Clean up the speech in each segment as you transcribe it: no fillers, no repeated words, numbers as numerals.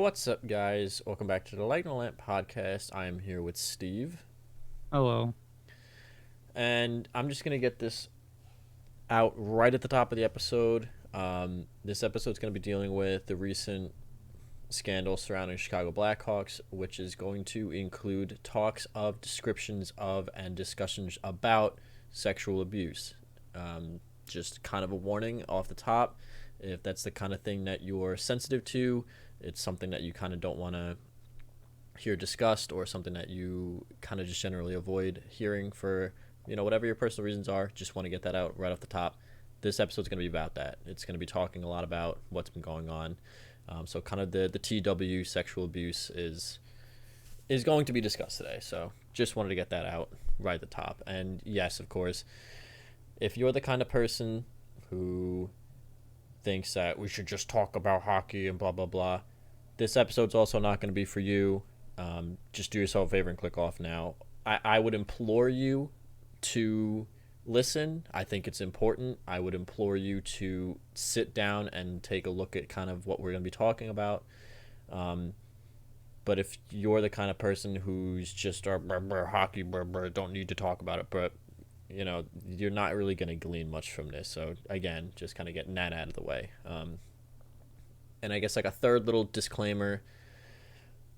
What's up, guys? Welcome back to the Light and Lamp podcast. I am here with Steve, Hello. and I'm just going to get this out right at the top of the episode. This episode is going to be dealing with the recent scandal surrounding Chicago Blackhawks, which is going to include talks of, descriptions of, and discussions about sexual abuse. Just kind of a warning off the top. If that's the kind of thing that you're sensitive to, it's something that you kind of don't want to hear discussed, or something that you kind of just generally avoid hearing for, whatever your personal reasons are. Just want to get that out right off the top. This episode's going to be about that. It's going to be talking a lot about what's been going on. So kind of the TW sexual abuse is going to be discussed today. So just wanted to get that out right at the top. And yes, of course, if you're the kind of person who thinks that we should just talk about hockey and blah, blah, blah, this episode's also not going to be for you. Just do yourself a favor and click off now. I would implore you to listen. I think it's important. I would implore you to sit down and take a look at kind of what we're going to be talking about. But if you're the kind of person who's just hockey, don't need to talk about it, but you're not really going to glean much from this. So again, just kind of getting that out of the way. And I guess like a third little disclaimer,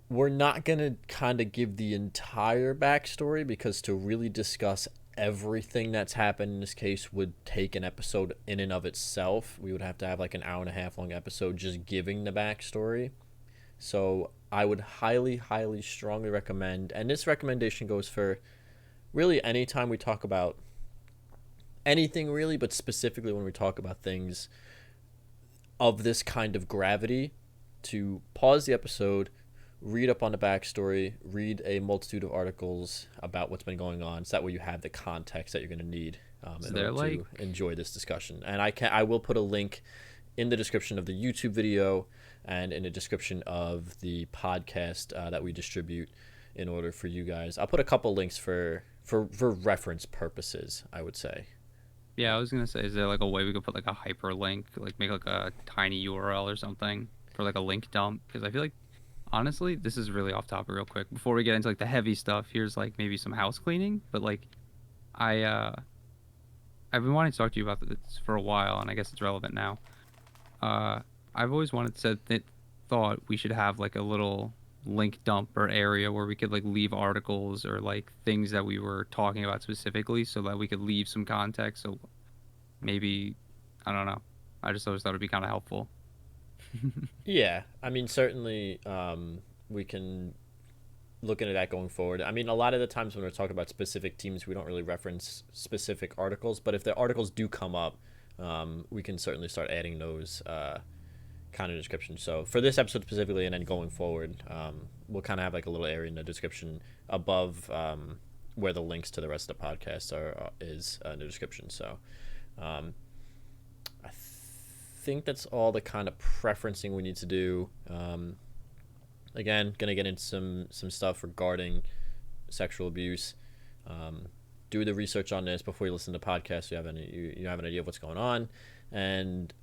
we're not going to kind of give the entire backstory, because to really discuss everything that's happened in this case would take an episode in and of itself. We would have to have like an hour and a half long episode just giving the backstory. So I would highly, highly, strongly recommend, and this recommendation goes for really anytime we talk about anything really, but specifically when we talk about things of this kind of gravity, to pause the episode, read up on the backstory, read a multitude of articles about what's been going on, so that way you have the context that you're going to need in order to enjoy this discussion. And I will put a link in the description of the YouTube video and in the description of the podcast that we distribute, in order for you guys. I'll put a couple links for reference purposes, I would say. Yeah, I was gonna say, is there like a way we could put like a hyperlink, like make like a tiny URL or something for like a link dump? Because I feel like, honestly, this is really off topic real quick. Before we get into like the heavy stuff, here's like maybe some house cleaning. But like, I've been wanting to talk to you about this for a while, and I guess it's relevant now. I've always thought we should have like a little link dump or area where we could like leave articles or like things that we were talking about specifically, so that we could leave some context. So maybe, I don't know, I just always thought it'd be kind of helpful. Yeah, I mean, certainly we can look into that going forward. I mean, a lot of the times when we're talking about specific teams, we don't really reference specific articles, but if the articles do come up, we can certainly start adding those kind of description. So for this episode specifically, and then going forward, we'll kind of have like a little area in the description above where the links to the rest of the podcast is in the description. So I think that's all the kind of preferencing we need to do. Again, gonna get into some stuff regarding sexual abuse. Do the research on this before you listen to the podcast, so you have an idea of what's going on. And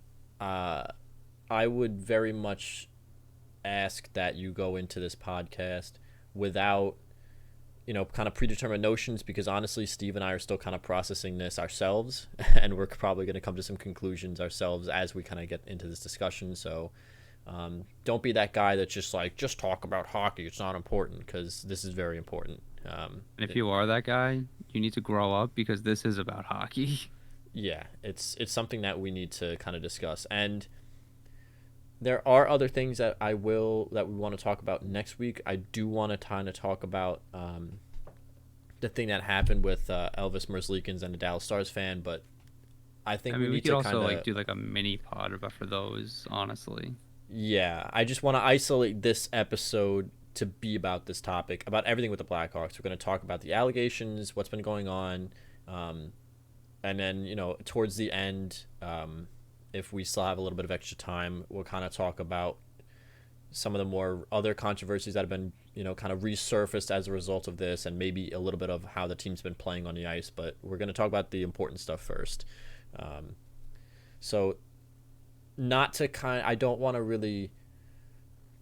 I would very much ask that you go into this podcast without, kind of predetermined notions, because honestly, Steve and I are still kind of processing this ourselves, and we're probably going to come to some conclusions ourselves as we kind of get into this discussion. So don't be that guy that's just like, just talk about hockey, it's not important, because this is very important. And if you are that guy, you need to grow up, because this is about hockey. Yeah, it's something that we need to kind of discuss. And there are other things that we want to talk about next week. I do want to kind of talk about the thing that happened with Elvis Merzlikins and the Dallas Stars fan, but I think I mean, we we need could to also kind of like do like a mini pod about for those, honestly. Yeah, I just want to isolate this episode to be about this topic, about everything with the Blackhawks. We're going to talk about the allegations, what's been going on, and then towards the end, if we still have a little bit of extra time, we'll kind of talk about some of the more other controversies that have been, kind of resurfaced as a result of this, and maybe a little bit of how the team's been playing on the ice. But we're going to talk about the important stuff first. So not to I don't want to really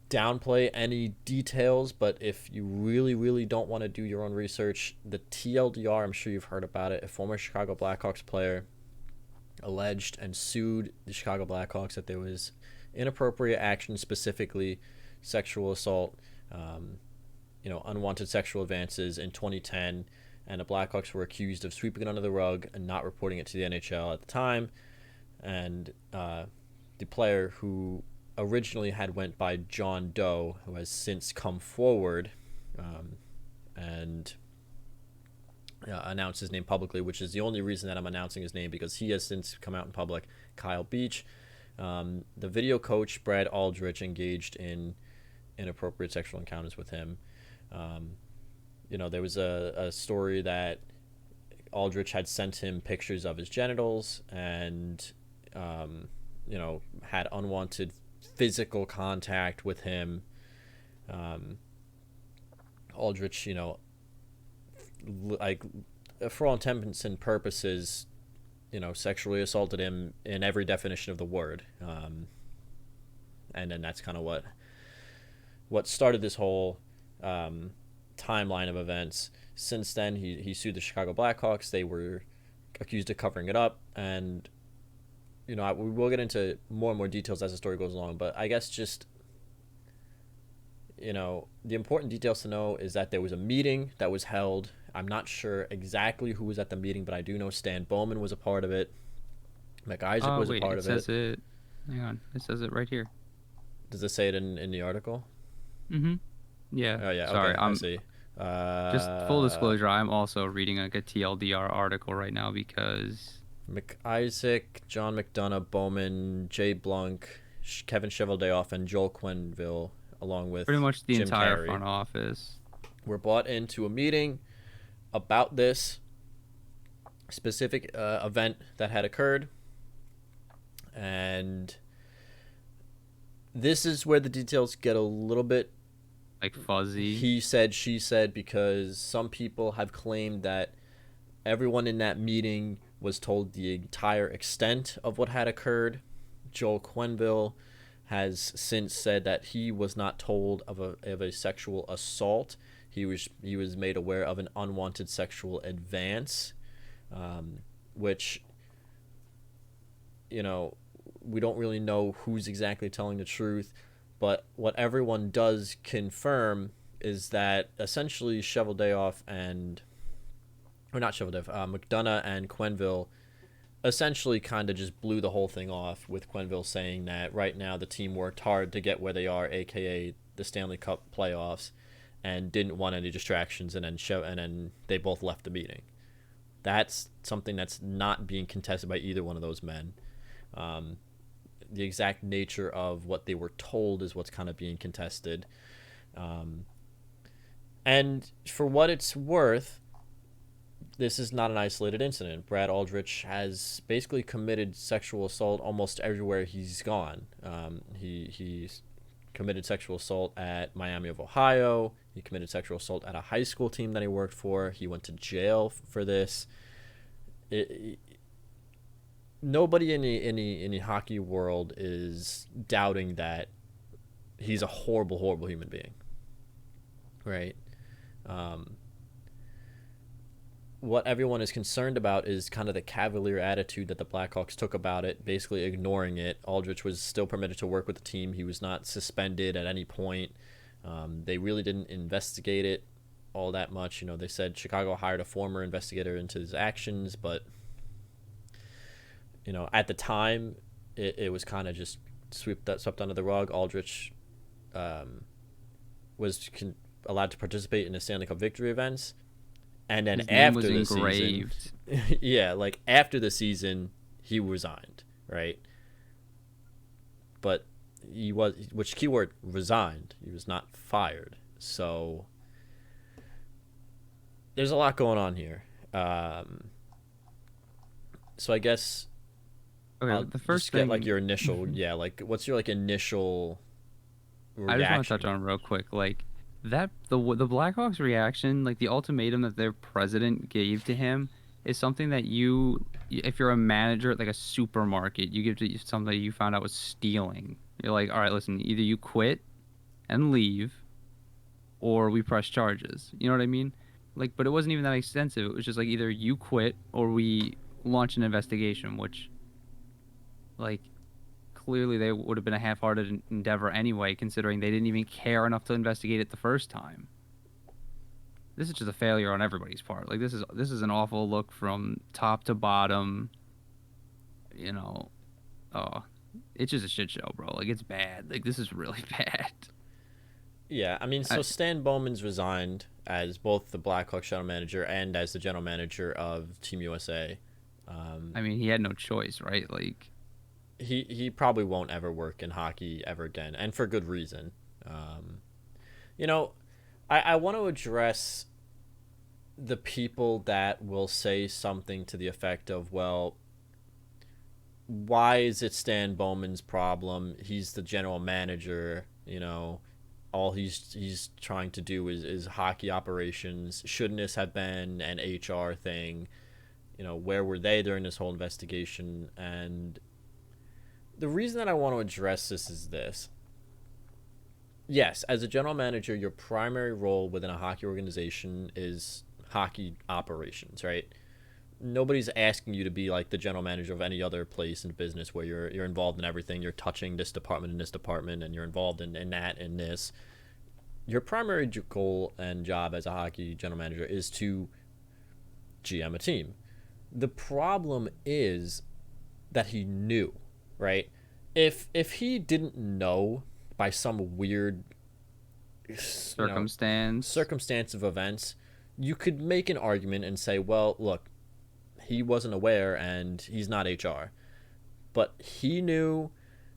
downplay any details, but if you really, really don't want to do your own research, the TLDR, I'm sure you've heard about it, a former Chicago Blackhawks player alleged and sued the Chicago Blackhawks that there was inappropriate action, specifically sexual assault, unwanted sexual advances in 2010, and the Blackhawks were accused of sweeping it under the rug and not reporting it to the NHL at the time. And the player, who originally had went by John Doe, who has since come forward and announced his name publicly, which is the only reason that I'm announcing his name, because he has since come out in public, Kyle Beach. The video coach, Brad Aldrich, engaged in inappropriate sexual encounters with him. There was a story that Aldrich had sent him pictures of his genitals and, had unwanted physical contact with him. Aldrich, for all intents and purposes, sexually assaulted him in every definition of the word. And then that's kind of what started this whole timeline of events. Since then, he sued the Chicago Blackhawks. They were accused of covering it up, and we will get into more and more details as the story goes along. But I guess just the important details to know is that there was a meeting that was held. I'm not sure exactly who was at the meeting, but I do know Stan Bowman was a part of it. McIsaac was a part of it. Says it. Hang on, it says it right here. Does it say it in the article? Mm-hmm. Yeah. Oh yeah. Sorry, okay, I see. Just full disclosure, I'm also reading a TLDR article right now because McIsaac, John McDonough, Bowman, Jay Blunk, Kevin Cheveldayoff, and Joel Quenneville, along with pretty much the Jim entire Carey, front office, were brought into a meeting about this specific event that had occurred. And this is where the details get a little bit fuzzy. He said, she said, because some people have claimed that everyone in that meeting was told the entire extent of what had occurred. Joel Quenneville has since said that he was not told of a sexual assault. He was made aware of an unwanted sexual advance, which, we don't really know who's exactly telling the truth. But what everyone does confirm is that essentially McDonough and Quenneville essentially kind of just blew the whole thing off, with Quenneville saying that right now the team worked hard to get where they are, aka the Stanley Cup playoffs, and didn't want any distractions, and then they both left the meeting. That's something that's not being contested by either one of those men. The exact nature of what they were told is what's kind of being contested. And for what it's worth, this is not an isolated incident. Brad Aldrich has basically committed sexual assault almost everywhere he's gone. He's committed sexual assault at Miami of Ohio. He committed sexual assault at a high school team that he worked for. He went to jail for this. Nobody in the hockey world is doubting that he's a horrible, horrible human being, right? What everyone is concerned about is kind of the cavalier attitude that the Blackhawks took about it, basically ignoring it. Aldrich was still permitted to work with the team. He was not suspended at any point. They really didn't investigate it all that much. They said Chicago hired a former investigator into his actions, but at the time, it was kind of just swept under the rug. Aldrich was allowed to participate in the Stanley Cup victory events, and then after the season, after the season, he resigned, right? But he was, which keyword, resigned. He was not fired. So there's a lot going on here. So I guess. Okay, the first thing, your initial, what's your initial reaction? I just want to touch on real quick, that the Blackhawks reaction, the ultimatum that their president gave to him, is something that if you're a manager at a supermarket, you give to somebody you found out was stealing. You're like, all right, listen, either you quit and leave, or we press charges. You know what I mean? Like, but it wasn't even that extensive. It was just like either you quit or we launch an investigation, which, like, clearly they would have been a half-hearted endeavor anyway, considering they didn't even care enough to investigate it the first time. This is just a failure on everybody's part. Like, this is an awful look from top to bottom. You know, oh, it's just a shit show, bro. Like, it's bad. Like, this is really bad. Yeah, I mean, so I, Stan Bowman's resigned as both the Blackhawks general manager and as the general manager of Team USA. Um, I mean, he had no choice, right? Like, he probably won't ever work in hockey ever again, and for good reason. Um, you know, I want to address the people that will say something to the effect of, well, why is it Stan Bowman's problem? He's the general manager, all he's trying to do is hockey operations. Shouldn't this have been an HR thing? Where were they during this whole investigation? And the reason that I want to address this is this. Yes, as a general manager, your primary role within a hockey organization is hockey operations, right? Nobody's asking you to be like the general manager of any other place in business where you're involved in everything. You're touching this department and this department, and you're involved in that and this. Your primary goal and job as a hockey general manager is to GM a team. The problem is that he knew, right? If he didn't know by some weird circumstance of events, you could make an argument and say, well, look, he wasn't aware and he's not HR. But he knew,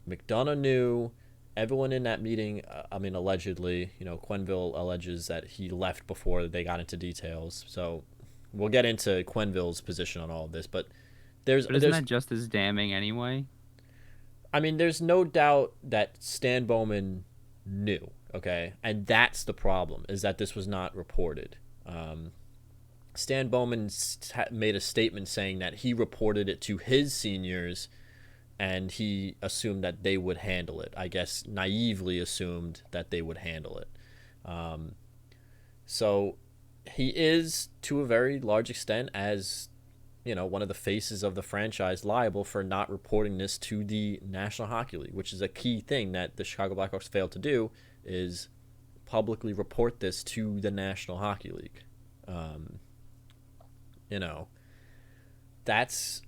McDonough knew, everyone in that meeting, allegedly, Quenneville alleges that he left before they got into details. So we'll get into Quenneville's position on all of this, but isn't that just as damning anyway? There's no doubt that Stan Bowman knew, okay? And that's the problem, is that this was not reported. Stan Bowman made a statement saying that he reported it to his seniors and he assumed that they would handle it. I guess naively assumed that they would handle it. So he is, to a very large extent, as one of the faces of the franchise, liable for not reporting this to the National Hockey League, which is a key thing that the Chicago Blackhawks failed to do, is publicly report this to the National Hockey League.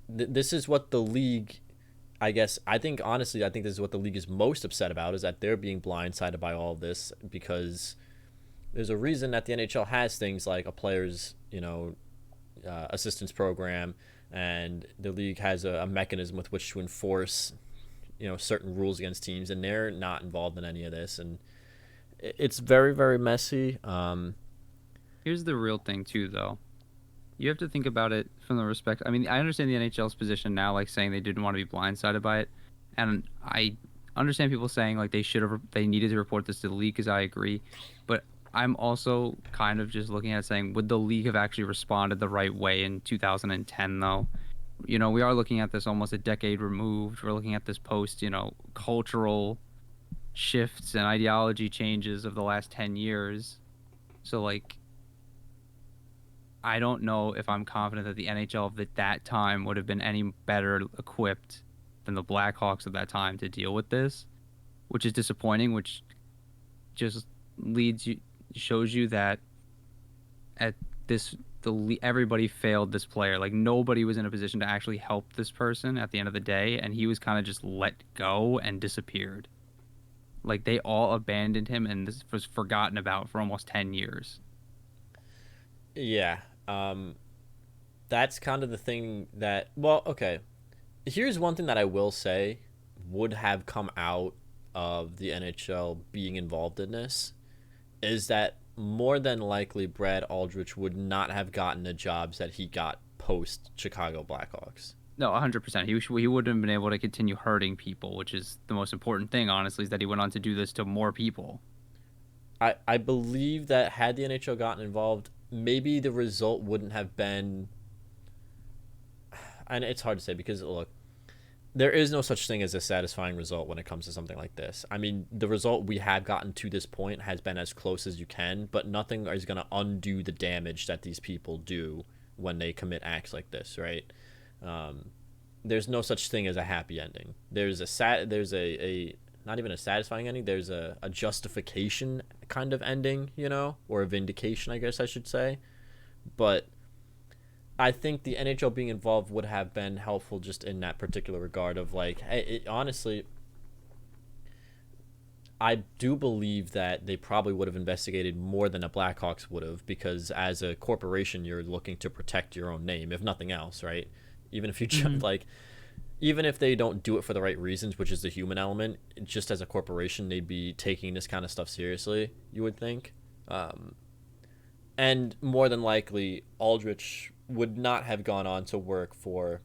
This is what the league, I think this is what the league is most upset about, is that they're being blindsided by all of this, because there's a reason that the NHL has things like a player's, assistance program, and the league has a mechanism with which to enforce, certain rules against teams, and they're not involved in any of this, and it's very, very messy. Here's the real thing too, though. You have to think about it from the respect. I understand the NHL's position now, like saying they didn't want to be blindsided by it, and I understand people saying like they needed to report this to the league, because I agree, but I'm also kind of just looking at it saying, would the league have actually responded the right way in 2010, though? We are looking at this almost a decade removed. We're looking at this post, cultural shifts and ideology changes of the last 10 years. So, like, I don't know if I'm confident that the NHL of that time would have been any better equipped than the Blackhawks of that time to deal with this, which is disappointing, which just shows you that at this everybody failed this player. Like, nobody was in a position to actually help this person at the end of the day, and he was kind of just let go and disappeared. Like, they all abandoned him, and this was forgotten about for almost 10 years. Yeah. That's kind of the thing that, well, okay. Here's one thing that I will say would have come out of the NHL being involved in this, is that more than likely Brad Aldrich would not have gotten the jobs that he got post Chicago Blackhawks. No, 100%. He wouldn't have been able to continue hurting people, which is the most important thing, honestly, is that he went on to do this to more people. I believe that had the NHL gotten involved, maybe the result wouldn't have been, and it's hard to say because, look, there is no such thing as a satisfying result when it comes to something like this. I mean, the result we have gotten to this point has been as close as you can, but nothing is going to undo the damage that these people do when they commit acts like this, right? Um, there's no such thing as a happy ending. There's a not even a satisfying ending. There's a justification kind of ending, or a vindication, I guess I should say. But I think the NHL being involved would have been helpful just in that particular regard of like, hey, honestly, I do believe that they probably would have investigated more than the Blackhawks would have, because as a corporation, you're looking to protect your own name, if nothing else, right? Even if you like, even if they don't do it for the right reasons, which is the human element, just as a corporation, they'd be taking this kind of stuff seriously, you would think. And more than likely, Aldrich would not have gone on to work for,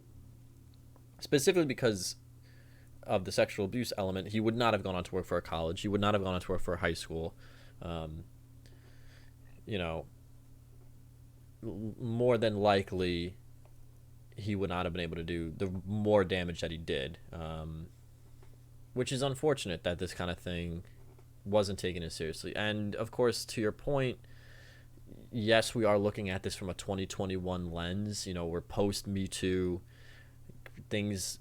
specifically because of the sexual abuse element, he would not have gone on to work for a college. He would not have gone on to work for a high school. You know, more than likely, he would not have been able to do the more damage that he did, which is unfortunate that this kind of thing wasn't taken as seriously. And of course, to your point, yes, we are looking at this from a 2021 lens. We're post Me Too. Things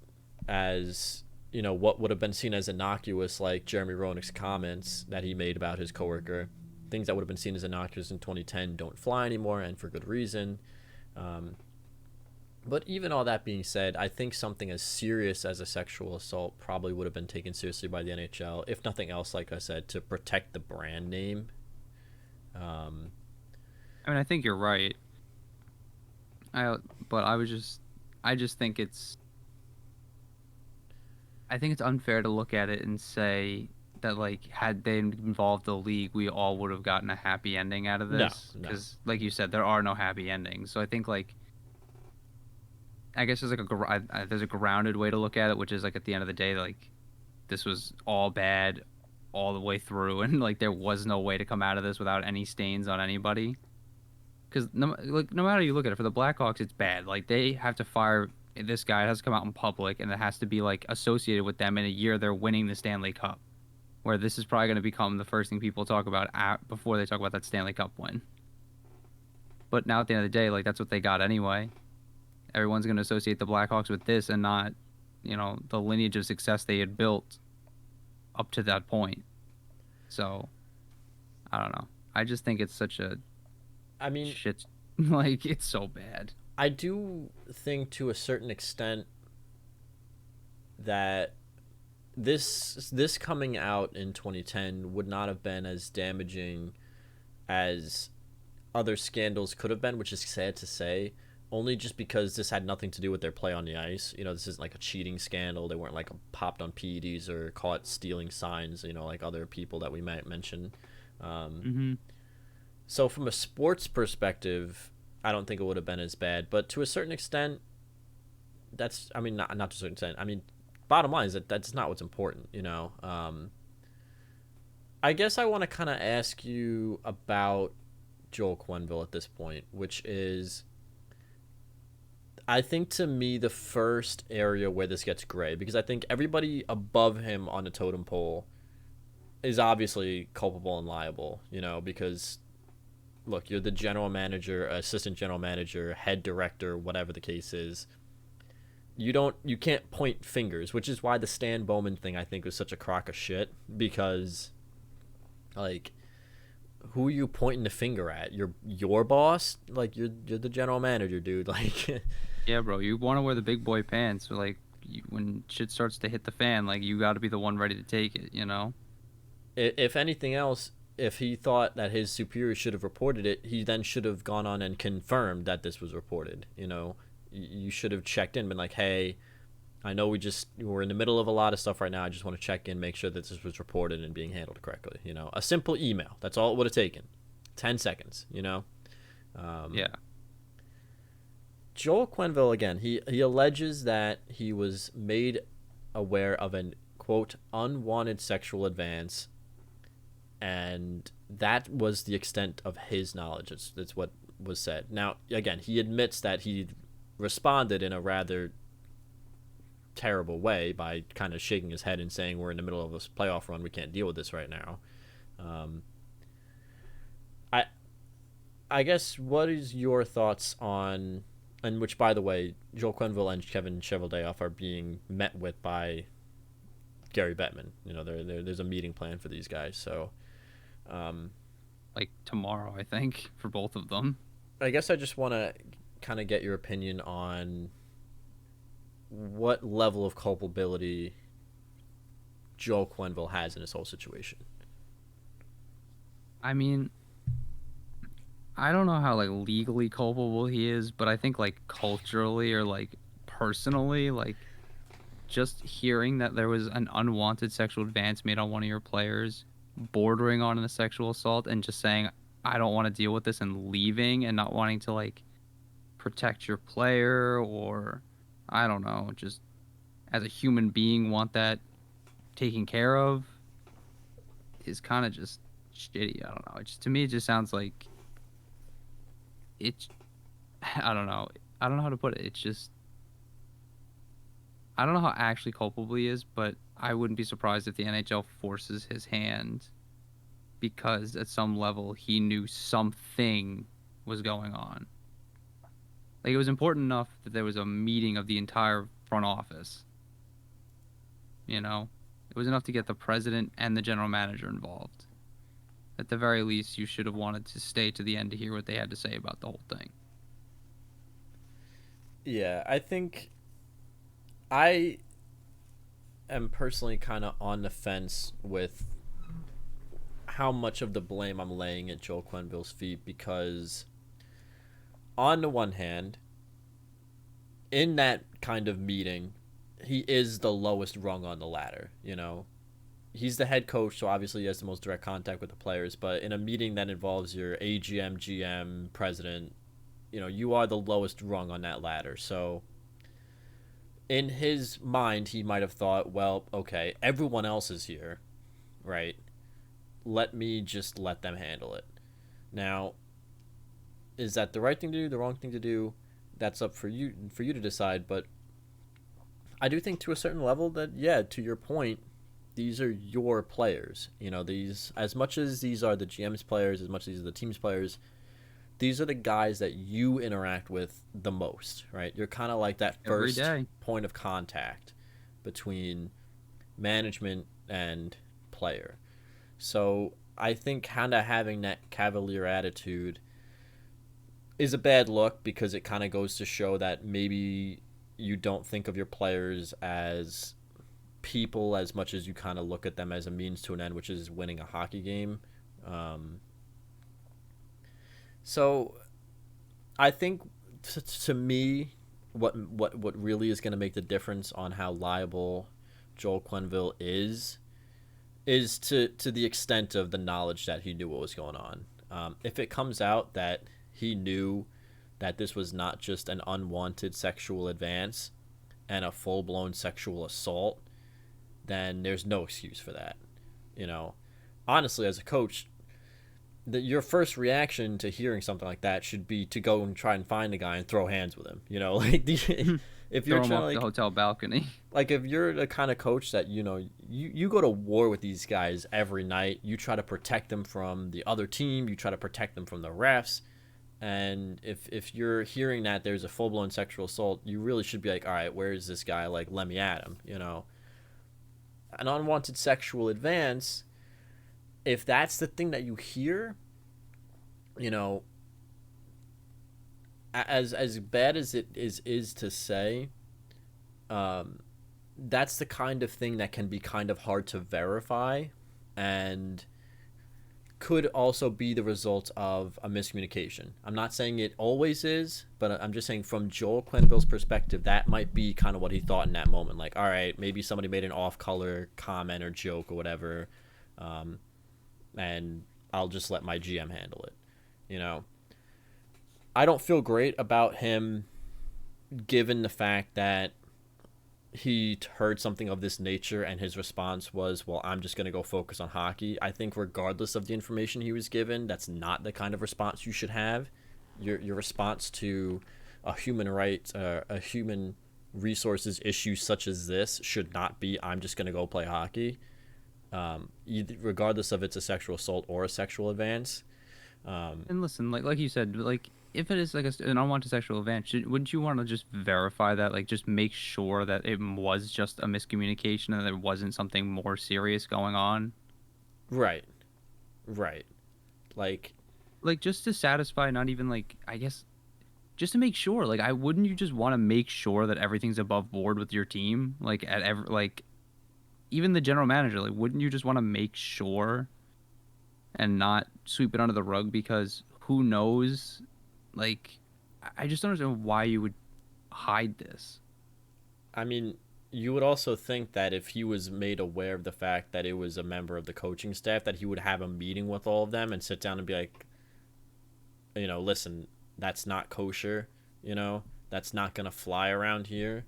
as, what would have been seen as innocuous, like Jeremy Roenick's comments that he made about his coworker. Things that would have been seen as innocuous in 2010 don't fly anymore, and for good reason. But even all that being said, I think something as serious as a sexual assault probably would have been taken seriously by the NHL, if nothing else, like I said, to protect the brand name. I mean, I think you're right. I just think I think it's unfair to look at it and say that, like, had they involved the league, we all would have gotten a happy ending out of this. No. Because, like you said, there are no happy endings. So I think, like, I guess there's a grounded way to look at it, which is, like, at the end of the day, like, this was all bad all the way through, and, like, there was no way to come out of this without any stains on anybody. Because no matter how you look at it, for the Blackhawks, it's bad. Like, they have to fire this guy. It has to come out in public, and it has to be, like, associated with them in a year they're winning the Stanley Cup, where this is probably going to become the first thing people talk about before they talk about that Stanley Cup win. But now at the end of the day, like, that's what they got anyway. Everyone's going to associate the Blackhawks with this and not, the lineage of success they had built up to that point. So, I don't know. I just think it's such a shit. Like, it's so bad. I do think to a certain extent that this coming out in 2010 would not have been as damaging as other scandals could have been, which is sad to say, only just because this had nothing to do with their play on the ice. This isn't like a cheating scandal. They weren't like popped on PEDs or caught stealing signs, like other people that we might mention. So from a sports perspective, I don't think it would have been as bad. But to a certain extent, not to a certain extent. I mean, bottom line is that's not what's important, I guess I want to kind of ask you about Joel Quenneville at this point, which is, I think, to me, the first area where this gets gray, because I think everybody above him on the totem pole is obviously culpable and liable, because, look, you're the general manager, assistant general manager, head director, whatever the case is. You can't point fingers, which is why the Stan Bowman thing, I think, was such a crock of shit, because, like, who are you pointing the finger at? Your boss? Like, you're the general manager, dude. Like, yeah, bro, you want to wear the big boy pants. Like, when shit starts to hit the fan, like, you got to be the one ready to take it, If anything else, if he thought that his superior should have reported it, he then should have gone on and confirmed that this was reported. You should have checked in, been like, hey, I know we're in the middle of a lot of stuff right now. I just want to check in, make sure that this was reported and being handled correctly. A simple email. That's all it would have taken. 10 seconds, Yeah. Joel Quenneville, again, he alleges that he was made aware of an, quote, unwanted sexual advance, and that was the extent of his knowledge. That's what was said. Now, again, he admits that he responded in a rather terrible way by kind of shaking his head and saying we're in the middle of this playoff run, we can't deal with this right now. Um, I I guess what is your thoughts on, and which by the way, Joel Quenneville and Kevin Cheveldayoff are being met with by Gary Bettman. There's a meeting plan for these guys, so like tomorrow, I think, for both of them. I guess I just want to kind of get your opinion on what level of culpability Joel Quenneville has in this whole situation. I mean, I don't know how like legally culpable he is, but I think like culturally or like personally, like just hearing that there was an unwanted sexual advance made on one of your players, bordering on a sexual assault, and just saying, I don't want to deal with this and leaving and not wanting to like protect your player, or I don't know, just as a human being want that taken care of, is kind of just shitty. I don't know. To me, it just sounds like it's, I don't know. I don't know how to put it. It's just, I don't know how actually culpable he is, but I wouldn't be surprised if the NHL forces his hand because at some level he knew something was going on. Like, it was important enough that there was a meeting of the entire front office. You know? It was enough to get the president and the general manager involved. At the very least, you should have wanted to stay to the end to hear what they had to say about the whole thing. Yeah, I think I am personally kind of on the fence with how much of the blame I'm laying at Joel Quenneville's feet, because on the one hand, in that kind of meeting, he is the lowest rung on the ladder, He's the head coach, so obviously he has the most direct contact with the players, but in a meeting that involves your AGM, GM, president, you are the lowest rung on that ladder. So in his mind, he might have thought, well, okay, everyone else is here, right? Let me just let them handle it. Now, is that the right thing to do, the wrong thing to do? That's up for you to decide, but I do think to a certain level that, yeah, to your point, these are your players. These, as much as these are the GM's players, as much as these are the team's players, these are the guys that you interact with the most, right? You're kind of like that first point of contact between management and player. So I think kind of having that cavalier attitude is a bad look, because it kind of goes to show that maybe you don't think of your players as people as much as you kind of look at them as a means to an end, which is winning a hockey game. So I think to me, what really is going to make the difference on how liable Joel Quenneville is to the extent of the knowledge that he knew what was going on. If it comes out that he knew that this was not just an unwanted sexual advance and a full-blown sexual assault, then there's no excuse for that. Honestly, as a coach, your first reaction to hearing something like that should be to go and try and find the guy and throw hands with him. If you're trying to the hotel balcony, like if you're the kind of coach that you go to war with these guys every night, you try to protect them from the other team, you try to protect them from the refs, and if you're hearing that there's a full-blown sexual assault, you really should be like, all right, where is this guy? Like, let me at him. An unwanted sexual advance, if that's the thing that you hear, as bad as it is to say, that's the kind of thing that can be kind of hard to verify, and could also be the result of a miscommunication. I'm not saying it always is, but I'm just saying from Joel Quenneville's perspective, that might be kind of what he thought in that moment. Like, all right, maybe somebody made an off-color comment or joke or whatever, and I'll just let my GM handle it. I don't feel great about him, given the fact that he heard something of this nature and his response was, well, I'm just going to go focus on hockey. I think regardless of the information he was given, that's not the kind of response you should have. Your response to a human resources issues such as this should not be I'm just going to go play hockey, regardless of it's a sexual assault or a sexual advance. And listen, like you said, like if it is like an unwanted sexual event, wouldn't you want to just verify that, like just make sure that it was just a miscommunication and there wasn't something more serious going on? Right, right. Like, Like just to satisfy, not even like I guess just to make sure. Like I wouldn't you just want to make sure that everything's above board with your team? Like at every like even the general manager, like wouldn't you just want to make sure and not sweep it under the rug because who knows? Like, I just don't understand why you would hide this. I mean, you would also think that if he was made aware of the fact that it was a member of the coaching staff, that he would have a meeting with all of them and sit down and be like, listen, that's not kosher, that's not going to fly around here.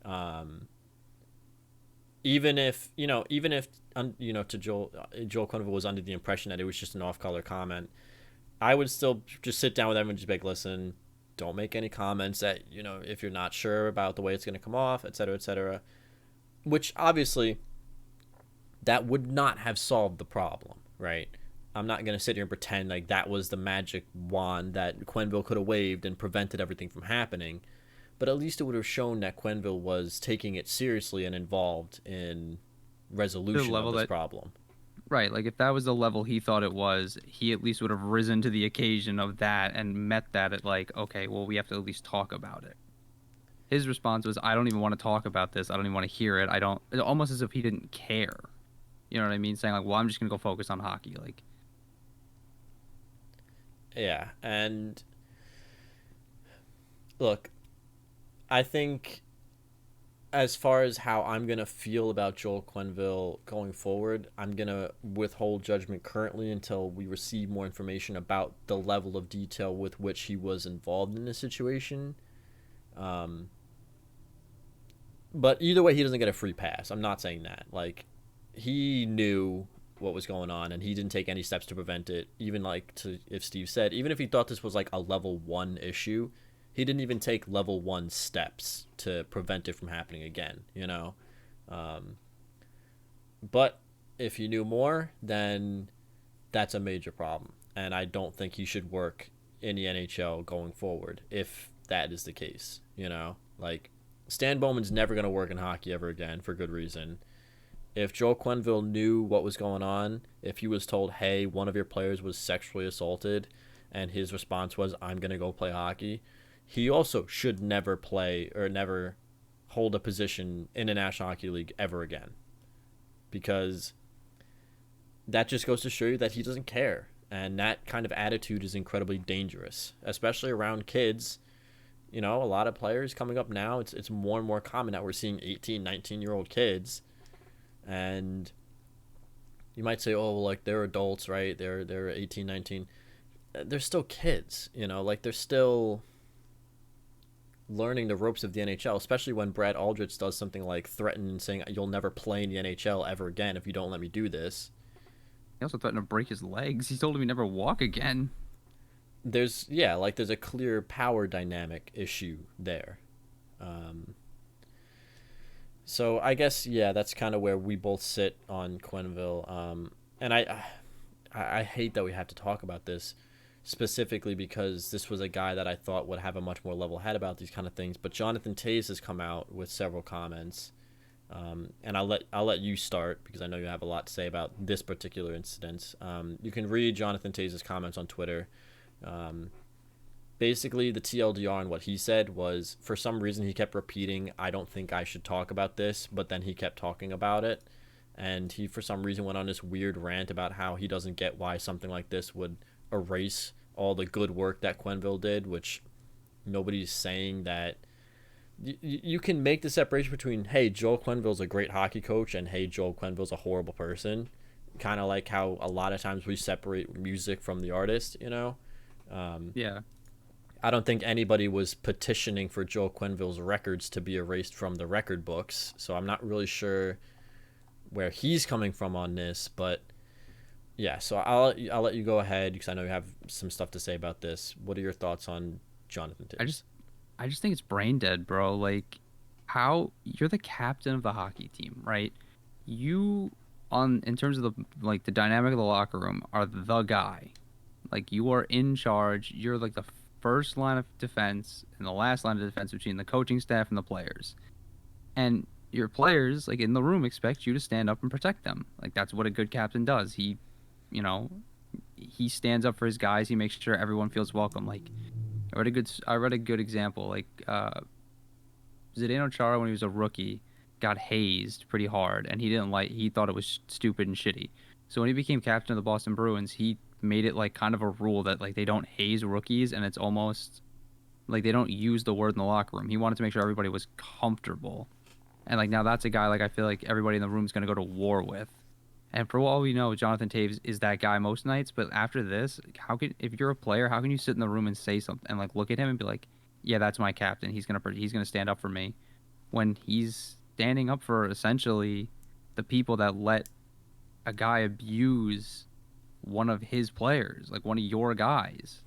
Um, even if to Joel Quenneville was under the impression that it was just an off-color comment, I would still just sit down with everyone and just be like, listen, don't make any comments that, if you're not sure about the way it's going to come off, et cetera, et cetera. Which obviously that would not have solved the problem, right? I'm not going to sit here and pretend like that was the magic wand that Quenneville could have waved and prevented everything from happening. But at least it would have shown that Quenneville was taking it seriously and involved in resolution of this problem. Right, like if that was the level he thought it was, he at least would have risen to the occasion of that and met that at like, okay, well, we have to at least talk about it. His response was, I don't even want to talk about this. I don't even want to hear it. I don't, almost as if he didn't care. You know what I mean? Saying like, well, I'm just going to go focus on hockey. Like, yeah. And look, I think as far as how I'm going to feel about Joel Quenneville going forward, I'm going to withhold judgment currently until we receive more information about the level of detail with which he was involved in this situation. But either way, he doesn't get a free pass. I'm not saying that. Like, he knew what was going on, and he didn't take any steps to prevent it. Even if Steve said, even if he thought this was like a level 1 issue, he didn't even take level 1 steps to prevent it from happening again, But if he knew more, then that's a major problem. And I don't think he should work in the NHL going forward if that is the case, Like, Stan Bowman's never going to work in hockey ever again for good reason. If Joel Quenneville knew what was going on, if he was told, hey, one of your players was sexually assaulted, and his response was, I'm going to go play hockey, he also should never play or never hold a position in the National Hockey League ever again. Because that just goes to show you that he doesn't care. And that kind of attitude is incredibly dangerous, especially around kids. A lot of players coming up now, it's more and more common that we're seeing 18, 19-year-old kids. And you might say, oh, well, like, they're adults, right? They're 18, 19. They're still kids, like, they're still learning the ropes of the NHL, especially when Brad Aldrich does something like threaten and saying, you'll never play in the NHL ever again if you don't let me do this. he also threatened to break his legs. He told him he'd never walk again. There's a clear power dynamic issue there. So I guess, that's kind of where we both sit on Quenneville. And I hate that we have to talk about this specifically because this was a guy that I thought would have a much more level head about these kind of things. But Jonathan Toews has come out with several comments. And I'll let you start because I know you have a lot to say about this particular incident. You can read Jonathan Toews' comments on Twitter. Basically, the TLDR and what he said was, for some reason, he kept repeating, I don't think I should talk about this, but then he kept talking about it. And he, for some reason, went on this weird rant about how he doesn't get why something like this would erase all the good work that Quenneville did, which nobody's saying that. You can make the separation between, hey, Joel Quenneville's a great hockey coach, and hey, Joel Quenneville's a horrible person. Kind of like how a lot of times we separate music from the artist, Yeah. I don't think anybody was petitioning for Joel Quenneville's records to be erased from the record books, so I'm not really sure where he's coming from on this, but yeah, so I'll let you go ahead because I know you have some stuff to say about this. What are your thoughts on Jonathan Toews? I just think it's brain dead, bro. Like, how you're the captain of the hockey team, right? You on in terms of the dynamic of the locker room are the guy. Like you are in charge. You're like the first line of defense and the last line of defense between the coaching staff and the players. And your players, like in the room, expect you to stand up and protect them. Like that's what a good captain does. You know, he stands up for his guys. He makes sure everyone feels welcome. Like I read a good example. Like Zdeno Chara when he was a rookie got hazed pretty hard, and he thought it was stupid and shitty. So when he became captain of the Boston Bruins, he made it like kind of a rule that like they don't haze rookies, and it's almost like they don't use the word in the locker room. He wanted to make sure everybody was comfortable. And like now that's a guy like I feel like everybody in the room is going to go to war with. And for all we know, Jonathan Taves is that guy most nights. But after this, if you're a player, how can you sit in the room and say something and like look at him and be like, "Yeah, that's my captain. He's gonna stand up for me," when he's standing up for essentially the people that let a guy abuse one of his players, like one of your guys.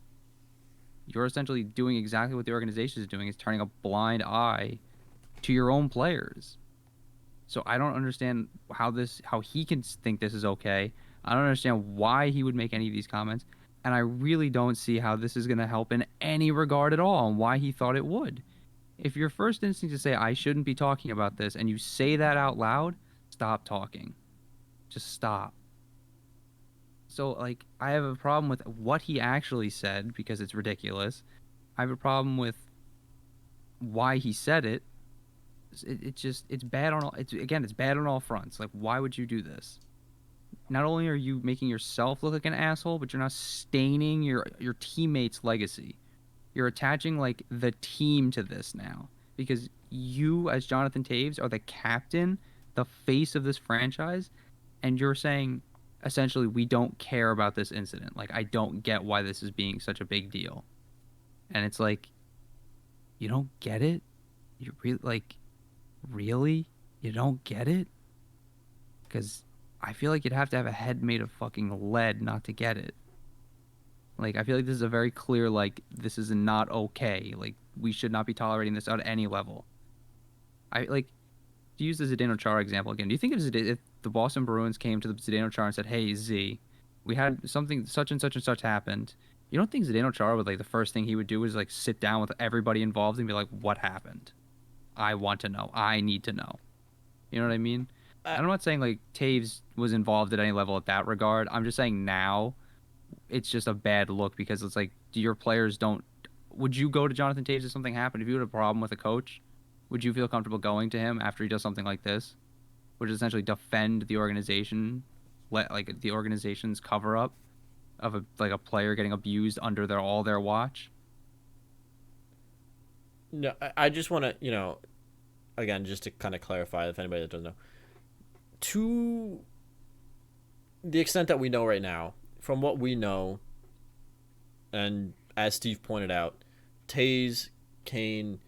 You're essentially doing exactly what the organization is doing, is turning a blind eye to your own players. So I don't understand how he can think this is okay. I don't understand why he would make any of these comments, and I really don't see how this is going to help in any regard at all, and why he thought it would. If your first instinct is to say I shouldn't be talking about this, and you say that out loud, stop talking. Just stop. So like I have a problem with what he actually said because it's ridiculous. I have a problem with why he said it. It's bad on all it's bad on all fronts. Like why would you do this? Not only are you making yourself look like an asshole, but you're not staining your teammates' legacy. You're attaching like the team to this now because you as Jonathan Taves are the captain, the face of this franchise, and you're saying essentially we don't care about this incident. Like I don't get why this is being such a big deal. And it's like you don't get it? You really like really? You don't get it? Because I feel like you'd have to have a head made of fucking lead not to get it. Like, I feel like this is a very clear, like, this is not okay. Like, we should not be tolerating this at any level. Like, to use the Zdeno Chara example again, do you think if the Boston Bruins came to the Zdeno Chara and said, hey, Z, we had something such and such happened, you don't think Zdeno Chara would, like, the first thing he would do is, like, sit down with everybody involved and be like, what happened? I want to know. I need to know. You know what I mean? And I'm not saying like Taves was involved at any level at that regard. I'm just saying now it's just a bad look because it's like your players don't. Would you go to Jonathan Taves if something happened? If you had a problem with a coach, would you feel comfortable going to him after he does something like this, which is essentially defend the organization, like the organization's cover up of a player getting abused under their watch? No, I just want to, again, just to kind of clarify if anybody that doesn't know, to the extent that we know right now, from what we know, and as Steve pointed out, Taze, Kane,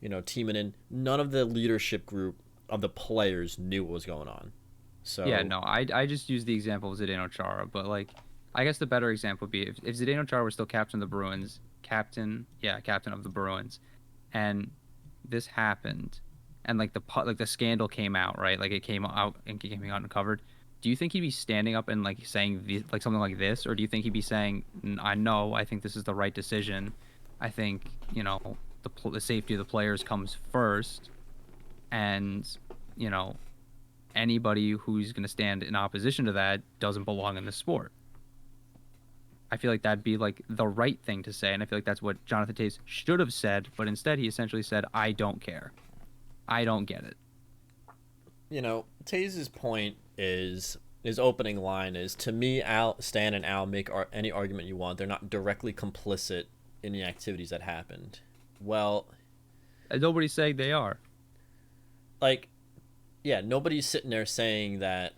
Timonen, none of the leadership group of the players knew what was going on. So Yeah, no, I just used the example of Zdeno Chara, but like, I guess the better example would be if Zdeno Chara was still captain of the Bruins, captain of the Bruins, and this happened, and like the scandal came out, right? Like it came out and came out and covered. Do you think he'd be standing up and like saying like something like this, or do you think he'd be saying, I think this is the right decision. I think the safety of the players comes first, and you know anybody who's going to stand in opposition to that doesn't belong in the sport. I feel like that'd be like the right thing to say, and I feel like that's what Jonathan Taves should have said, but instead he essentially said, "I don't care, I don't get it." Taze's point is his opening line is, to me, Stan and Al make any argument you want. They're not directly complicit in the activities that happened. Well, and nobody's saying they are. Like, yeah, nobody's sitting there saying that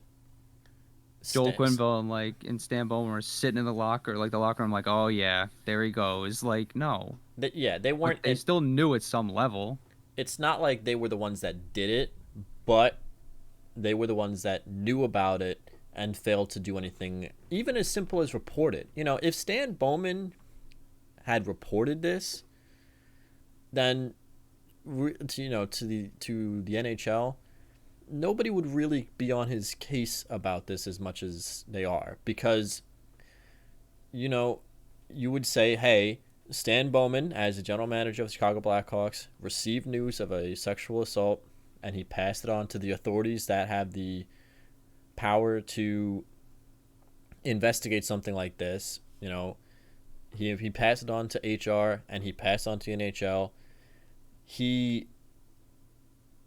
Joel Quenneville and Stan Bowman are sitting in the locker room, like, oh yeah, there he goes. Like, no, they weren't. They still knew at some level. It's not like they were the ones that did it, but they were the ones that knew about it and failed to do anything, even as simple as report it. If Stan Bowman had reported this, then to the NHL, nobody would really be on his case about this as much as they are, because you would say, hey, Stan Bowman, as the general manager of the Chicago Blackhawks, received news of a sexual assault, and he passed it on to the authorities that have the power to investigate something like this. He passed it on to HR, and he passed on to the NHL. He,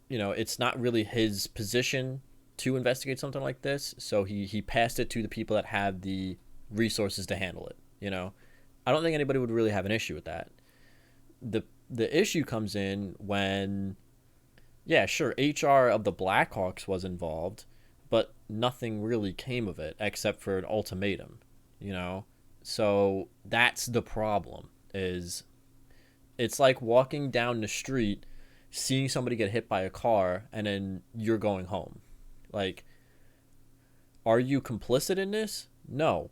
it's not really his position to investigate something like this, so he passed it to the people that have the resources to handle it. I don't think anybody would really have an issue with that. The issue comes in when, yeah, sure, HR of the Blackhawks was involved, but nothing really came of it except for an ultimatum, So that's the problem. Is it's like walking down the street, seeing somebody get hit by a car, and then you're going home. Like, are you complicit in this? No.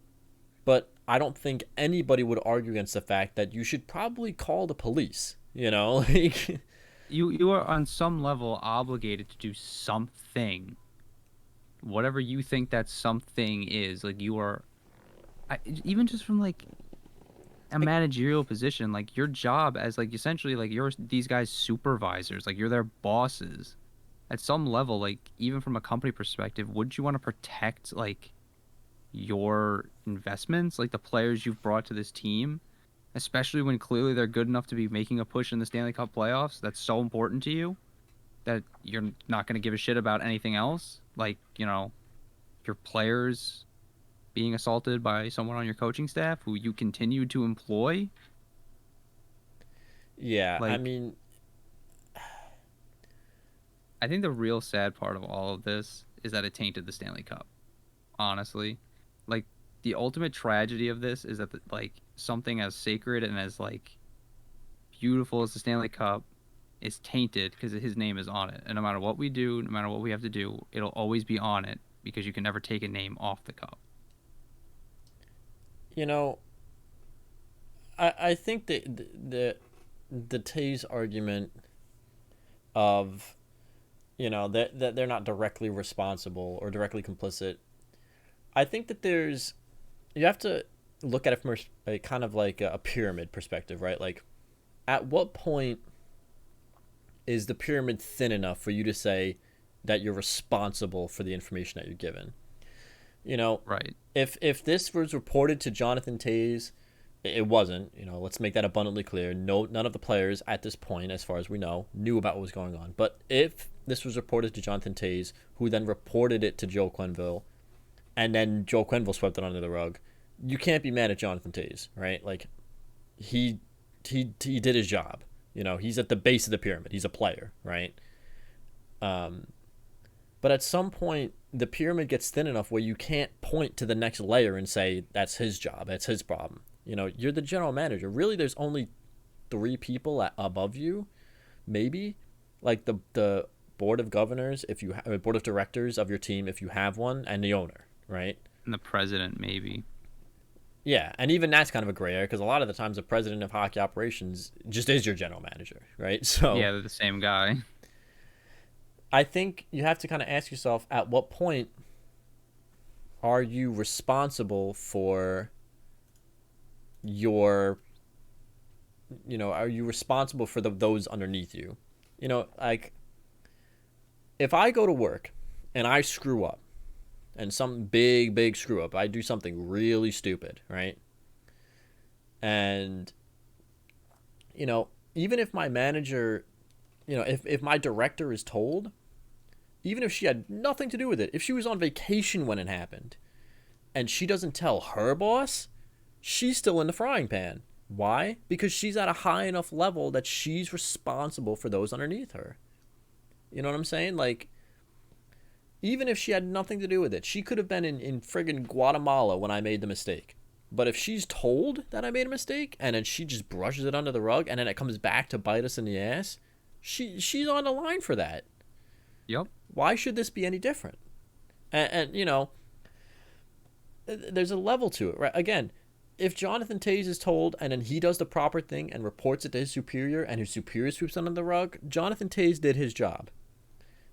But I don't think anybody would argue against the fact that you should probably call the police, like You are on some level obligated to do something, whatever you think that something is. Like, you are, even just from like a managerial position, like your job as like essentially like you're these guys' supervisors, like you're their bosses. At some level, like even from a company perspective, wouldn't you want to protect like your investments, like the players you've brought to this team, especially when clearly they're good enough to be making a push in the Stanley Cup playoffs? That's so important to you that you're not going to give a shit about anything else, like your players being assaulted by someone on your coaching staff who you continue to employ. Yeah, I Like, mean, I think the real sad part of all of this is that it tainted the Stanley Cup, honestly. Like, the ultimate tragedy of this is that like something as sacred and as like beautiful as the Stanley Cup is tainted because his name is on it. And no matter what we do, no matter what we have to do, it'll always be on it because you can never take a name off the cup. I think the Tays argument of that they're not directly responsible or directly complicit. I think that you have to look at it from a kind of like a pyramid perspective, right? Like, at what point is the pyramid thin enough for you to say that you're responsible for the information that you're given? Right. If this was reported to Jonathan Tays, it wasn't. Let's make that abundantly clear. No, none of the players at this point, as far as we know, knew about what was going on. But if this was reported to Jonathan Tays, who then reported it to Joe Quenneville, and then Joe Quenneville swept it under the rug, you can't be mad at Jonathan Tays, right? Like, he did his job. He's at the base of the pyramid. He's a player, right? But at some point, the pyramid gets thin enough where you can't point to the next layer and say that's his job, that's his problem. You're the general manager. Really, there's only 3 people above you, maybe, like the board of governors, if you board of directors of your team, if you have one, and the owner, right? And the president, maybe. Yeah, and even that's kind of a gray area because a lot of the times the president of hockey operations just is your general manager, right? So Yeah, they're the same guy. I think you have to kind of ask yourself, at what point are you responsible for are you responsible for those underneath you? Like, if I go to work and I screw up, and some big screw up, I do something really stupid, right? And even if my manager, if my director is told, even if she had nothing to do with it, if she was on vacation when it happened, and she doesn't tell her boss, she's still in the frying pan. Why? Because she's at a high enough level that she's responsible for those underneath her. You know what I'm saying? Like, even if she had nothing to do with it, she could have been in friggin' Guatemala when I made the mistake. But if she's told that I made a mistake, and then she just brushes it under the rug, and then it comes back to bite us in the ass, she's on the line for that. Yep. Why should this be any different? And there's a level to it, right? Again, if Jonathan Toews is told and then he does the proper thing and reports it to his superior and his superior sweeps it under the rug, Jonathan Toews did his job.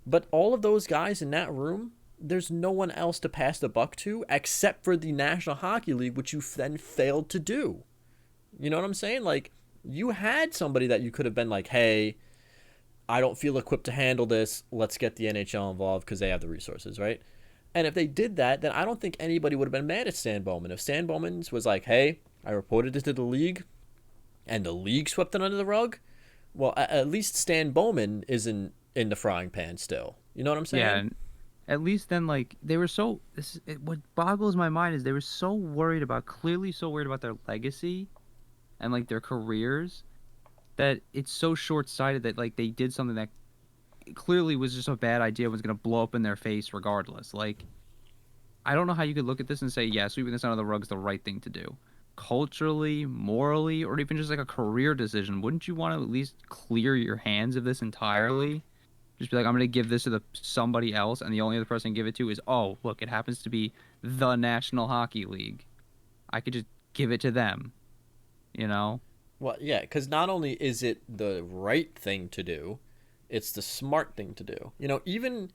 But all of those guys in that room, there's no one else to pass the buck to except for the National Hockey League, which you then failed to do. You know what I'm saying? Like, you had somebody that you could have been like, hey, I don't feel equipped to handle this. Let's get the NHL involved because they have the resources, right? And if they did that, then I don't think anybody would have been mad at Stan Bowman. If Stan Bowman was like, hey, I reported it to the league and the league swept it under the rug, well, at least Stan Bowman isn't in the frying pan still. You know what I'm saying? Yeah, and at least then, like, they were so... what boggles my mind is they were so worried about... Clearly so worried about their legacy and, like, their careers that it's so short-sighted that, like, they did something that clearly was just a bad idea, was going to blow up in their face regardless. Like, I don't know how you could look at this and say, yeah, sweeping this under the rug is the right thing to do. Culturally, morally, or even just like a career decision, wouldn't you want to at least clear your hands of this entirely? Just be like, I'm going to give this to somebody else, and the only other person I give it to is, oh, look, it happens to be the National Hockey League. I could just give it to them, you know? Well, yeah, because not only is it the right thing to do, it's the smart thing to do. You know, even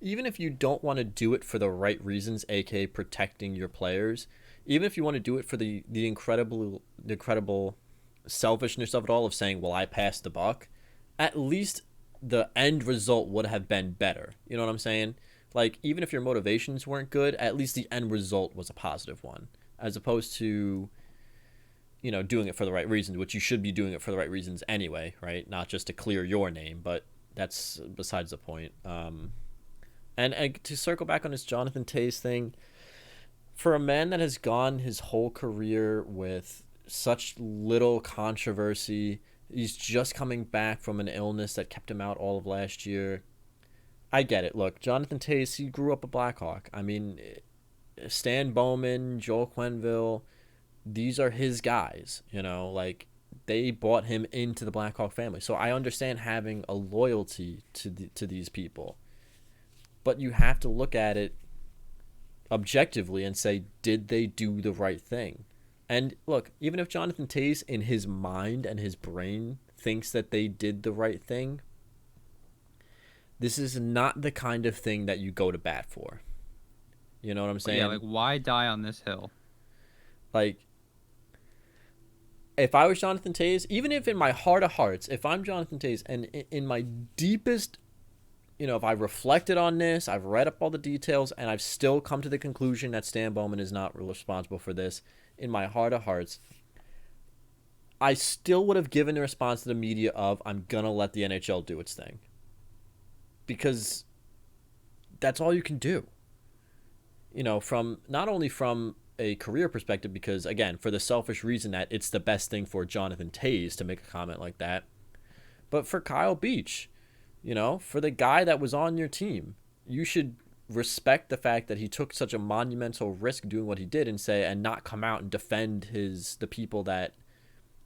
if you don't want to do it for the right reasons, aka protecting your players, even if you want to do it for the incredible selfishness of it all, of saying, well, I passed the buck, at least the end result would have been better. You know what I'm saying? Like, even if your motivations weren't good, at least the end result was a positive one, as opposed to, you know, doing it for the right reasons, which you should be doing it for the right reasons anyway, right? Not just to clear your name, but that's besides the point. And to circle back on this Jonathan Toews thing, for a man that has gone his whole career with such little controversy, he's just coming back from an illness that kept him out all of last year. I get it. Look, Jonathan Toews, he grew up a Blackhawk. I mean, Stan Bowman, Joel Quenneville, these are his guys, you know, like, they brought him into the Blackhawk family. So I understand having a loyalty to these people. But you have to look at it objectively and say, did they do the right thing? And look, even if Jonathan Toews in his mind and his brain thinks that they did the right thing, this is not the kind of thing that you go to bat for. You know what I'm saying? Yeah, like, why die on this hill? Like, if I was Jonathan Toews, even if in my heart of hearts, if I'm Jonathan Toews and in my deepest, you know, if I reflected on this, I've read up all the details, and I've still come to the conclusion that Stan Bowman is not responsible for this, in my heart of hearts, I still would have given the response to the media of, I'm going to let the NHL do its thing. Because that's all you can do. You know, from not only from a career perspective, because, again, for the selfish reason that it's the best thing for Jonathan Toews to make a comment like that, but for Kyle Beach, you know, for the guy that was on your team, you should respect the fact that he took such a monumental risk doing what he did, and not come out and defend the people that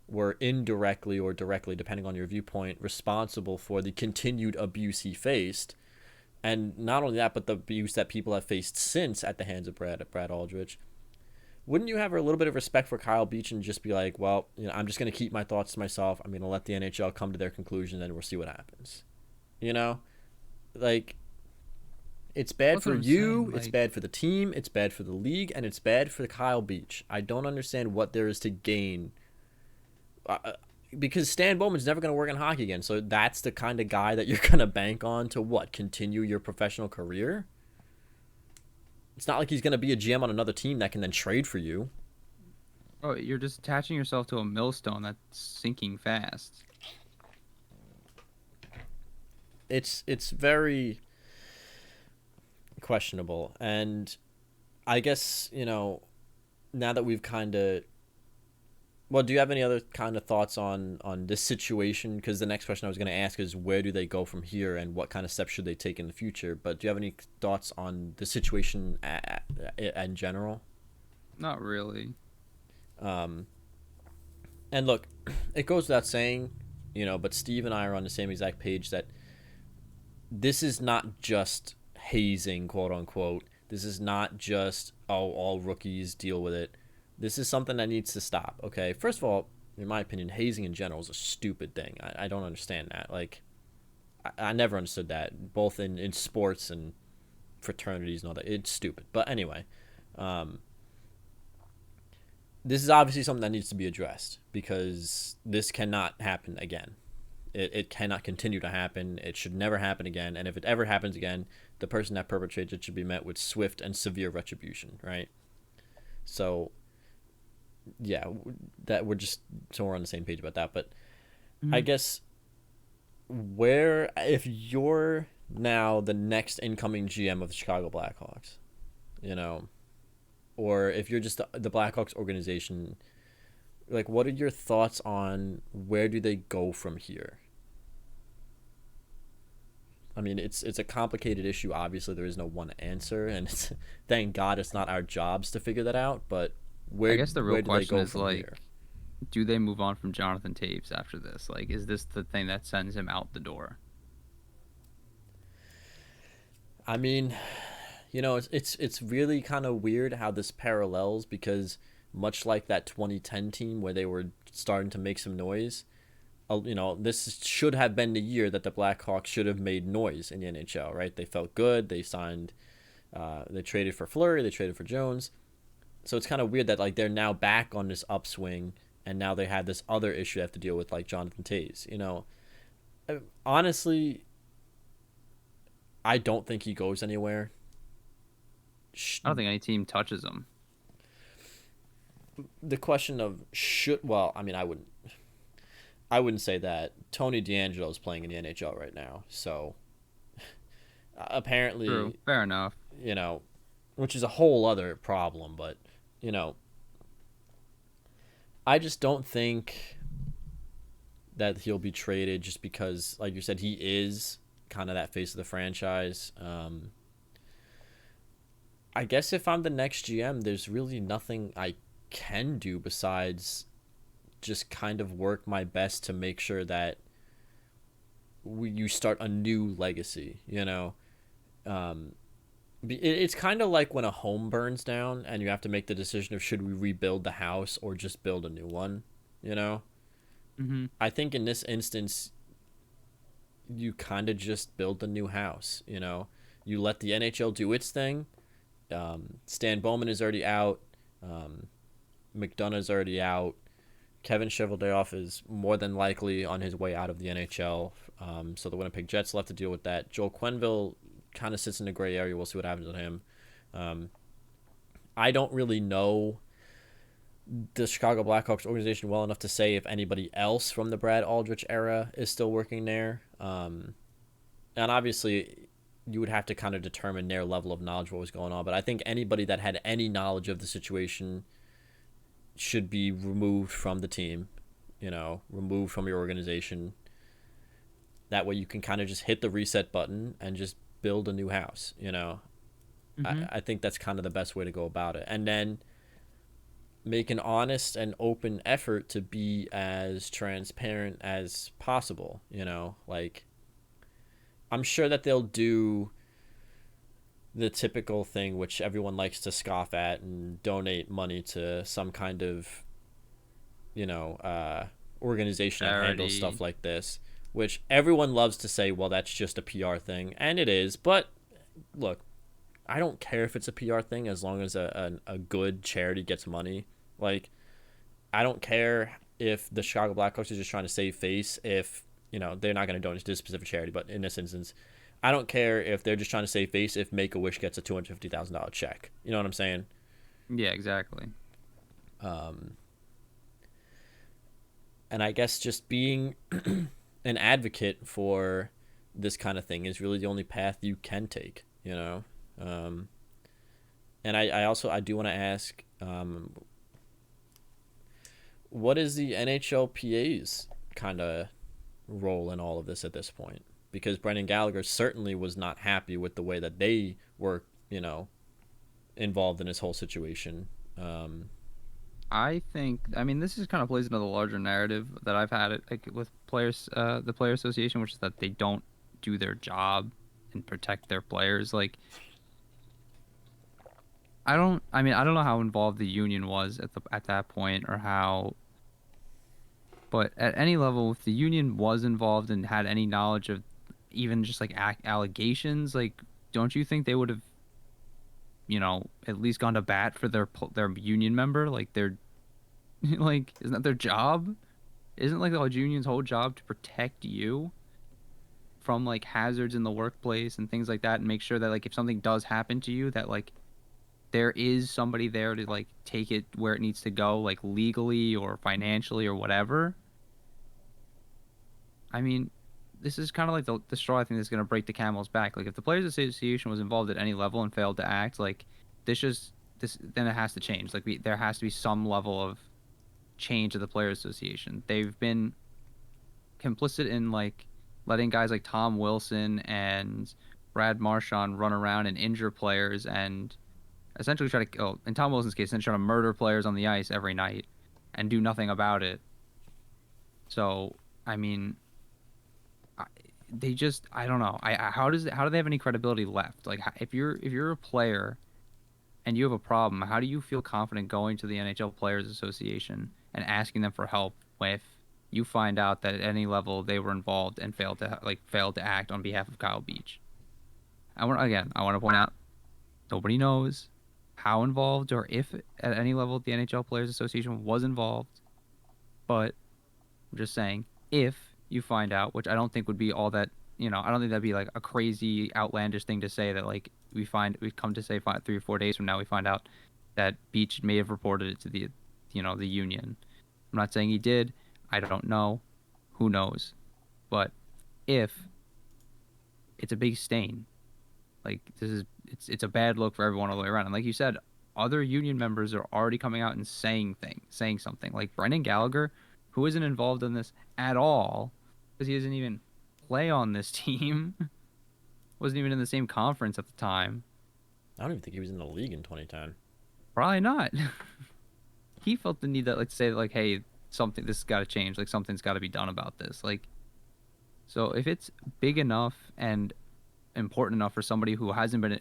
were indirectly or directly, depending on your viewpoint, responsible for the continued abuse he faced. And not only that, but the abuse that people have faced since at the hands of Brad Aldrich. Wouldn't you have a little bit of respect for Kyle Beach and just be like, well, you know, I'm just going to keep my thoughts to myself. I'm going to let the NHL come to their conclusion, and we'll see what happens. You know? Like, it's bad for you, saying, it's bad for the team, it's bad for the league, and it's bad for Kyle Beach. I don't understand what there is to gain. Because Stan Bowman's never going to work in hockey again, so that's the kind of guy that you're going to bank on to what? Continue your professional career? It's not like he's going to be a GM on another team that can then trade for you. Oh, you're just attaching yourself to a millstone that's sinking fast. It's very questionable, and I guess, you know, now that we've kind of, well, do you have any other kind of thoughts on this situation? Because the next question I was going to ask is, where do they go from here, and what kind of steps should they take in the future? But do you have any thoughts on the situation in general? Not really. And look, it goes without saying, you know, but Steve and I are on the same exact page that this is not just hazing, quote unquote. This is not just, oh, all rookies deal with it. This is something that needs to stop. Okay, first of all, in my opinion, hazing in general is a stupid thing. I don't understand that. Like, I never understood that, both in sports and fraternities and all that. It's stupid. But anyway, um, this is obviously something that needs to be addressed because this cannot happen again. It cannot continue to happen. It should never happen again. And if it ever happens again, the person that perpetrates it should be met with swift and severe retribution, right? So, yeah, that we're just so we're on the same page about that. But I Mhm. guess where if you're now the next incoming GM of the Chicago Blackhawks, you know, or if you're just the Blackhawks organization, like what are your thoughts on where do they go from here? I mean, it's a complicated issue. Obviously, there is no one answer, and it's, thank God it's not our jobs to figure that out. But I where guess the real where do they question go is from here? like, do they move on from Jonathan Taves after this? Like, is this the thing that sends him out the door? I mean, it's really kind of weird how this parallels because much like that 2010 team where they were starting to make some noise, this should have been the year that the Blackhawks should have made noise in the NHL, right? They felt good. They signed, they traded for Fleury, they traded for Jones. So it's kind of weird that like they're now back on this upswing, and now they have this other issue they have to deal with, like Jonathan Tays. Honestly, I don't think he goes anywhere. I don't think any team touches him. The question of should well, I mean, I wouldn't say that. Tony DeAngelo is playing in the NHL right now, so True, apparently, fair enough. you know, which is a whole other problem. But you know, I just don't think that he'll be traded just because, like you said, he is kind of that face of the franchise. I guess if I'm the next GM, there's really nothing I can do besides just kind of work my best to make sure that you start a new legacy. Um, it's kind of like when a home burns down and you have to make the decision of should we rebuild the house or just build a new one. You know, Hmm. I think in this instance, you kind of just build a new house. You let the NHL do its thing. Stan Bowman is already out. Um, McDonough's already out. Kevin Cheveldayoff is more than likely on his way out of the NHL. So the Winnipeg Jets will have to deal with that. Joel Quenneville kind of sits in the gray area. We'll see what happens with him. Um, I don't really know the Chicago Blackhawks organization well enough to say if anybody else from the Brad Aldrich era is still working there. And obviously, you would have to kind of determine their level of knowledge of what was going on. But I think anybody that had any knowledge of the situation should be removed from the team, removed from your organization. That way you can kind of just hit the reset button and just build a new house. Hmm. I think that's kind of the best way to go about it. And then make an honest and open effort to be as transparent as possible. Like, I'm sure that they'll do the typical thing which everyone likes to scoff at and donate money to some kind of you know uh, organization that handles stuff Charity. like this, which everyone loves to say, well, that's just a PR thing, and it is. But look, I don't care if it's a PR thing as long as a good charity gets money. Like, I don't care if the Chicago Blackhawks are just trying to save face if they're not going to donate to this specific charity. But in this instance, I don't care if they're just trying to save face if Make a Wish gets a $250,000 check. You know what I'm saying? Yeah, exactly. Um, and I guess just being an advocate for this kind of thing is really the only path you can take. Um, and I also I do want to ask, what is the NHLPA's kind of role in all of this at this point? Because Brendan Gallagher certainly was not happy with the way that they were, involved in this whole situation. Um, I think, I mean, this is kind of plays into the larger narrative that I've had it like with players, the player association, which is that they don't do their job and protect their players. Like, I don't know how involved the union was at that point or how, but at any level, if the union was involved and had any knowledge of even just like allegations, like, don't you think they would have, at least gone to bat for their union member? Like, they're like, isn't that their job? Isn't like the union's whole job to protect you from like hazards in the workplace and things like that, and make sure that like if something does happen to you, that like there is somebody there to like take it where it needs to go, like legally or financially or whatever. I mean, this is kind of like the straw I think that's going to break the camel's back. Like if the Players Association was involved at any level and failed to act, like this then it has to change. Like there has to be some level of change of the Players Association. They've been complicit in like letting guys like Tom Wilson and Brad Marchand run around and injure players and essentially try to, oh, in Tom Wilson's case, then try to murder players on the ice every night and do nothing about it. So, I mean, I, I don't know. How do they have any credibility left? Like, if you're a player and you have a problem, how do you feel confident going to the NHL Players Association and asking them for help if you find out that at any level they were involved and failed to act on behalf of Kyle Beach? I want to point out nobody knows how involved or if at any level the NHL Players Association was involved, but I'm just saying if you find out, which I don't think would be all that, I don't think that'd be like a crazy outlandish thing to say that like we come to say 3 or 4 days from now we find out that Beach may have reported it to the union. I'm not saying he did. I don't know. Who knows? But if it's a big stain, like it's a bad look for everyone all the way around. And like you said, other union members are already coming out and saying something. Like Brendan Gallagher, who isn't involved in this at all, because he doesn't even play on this team, wasn't even in the same conference at the time. I don't even think he was in the league in 2010. Probably not. He felt the need that like to say like, hey, this has got to change. Like something's got to be done about this. Like, so if it's big enough and important enough for somebody who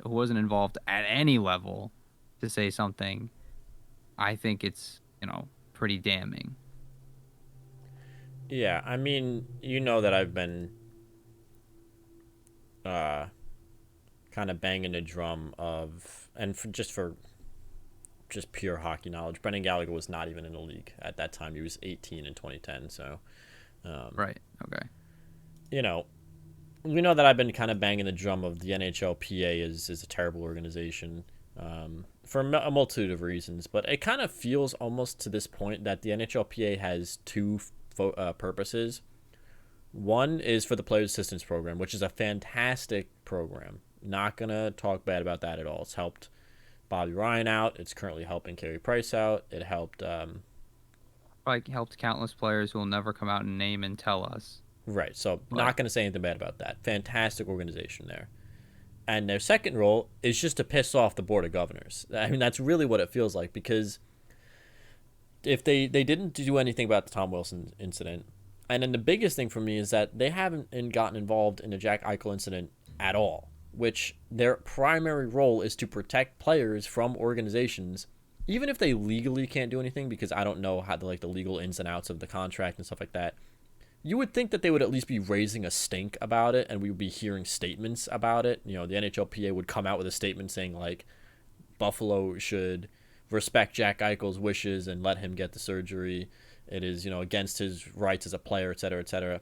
wasn't involved at any level to say something, I think it's, pretty damning. Yeah, I mean, you know that I've been uh, kind of banging the drum of, and for just pure hockey knowledge, Brendan Gallagher was not even in the league at that time. He was 18 in 2010, so Right. Okay. you know, you know that I've been kind of banging the drum of the NHLPA is a terrible organization for a multitude of reasons, but it kind of feels almost to this point that the NHLPA has two purposes. One is for the Players Assistance Program, which is a fantastic program. Not going to talk bad about that at all. It's helped Bobby Ryan out. It's currently helping Carey Price out. It helped... Like helped countless players who will never come out and name and tell us. Right, so But not going to say anything bad about that. Fantastic organization there. And their second role is just to piss off the Board of Governors. I mean, that's really what it feels like, because if they didn't do anything about the Tom Wilson incident, and then the biggest thing for me is that they haven't gotten involved in the Jack Eichel incident at all, which their primary role is to protect players from organizations, even if they legally can't do anything, because I don't know how the legal ins and outs of the contract and stuff like that. You would think that they would at least be raising a stink about it, and we would be hearing statements about it. The NHLPA would come out with a statement saying, like, Buffalo should respect Jack Eichel's wishes and let him get the surgery. It is, against his rights as a player, et cetera, et cetera.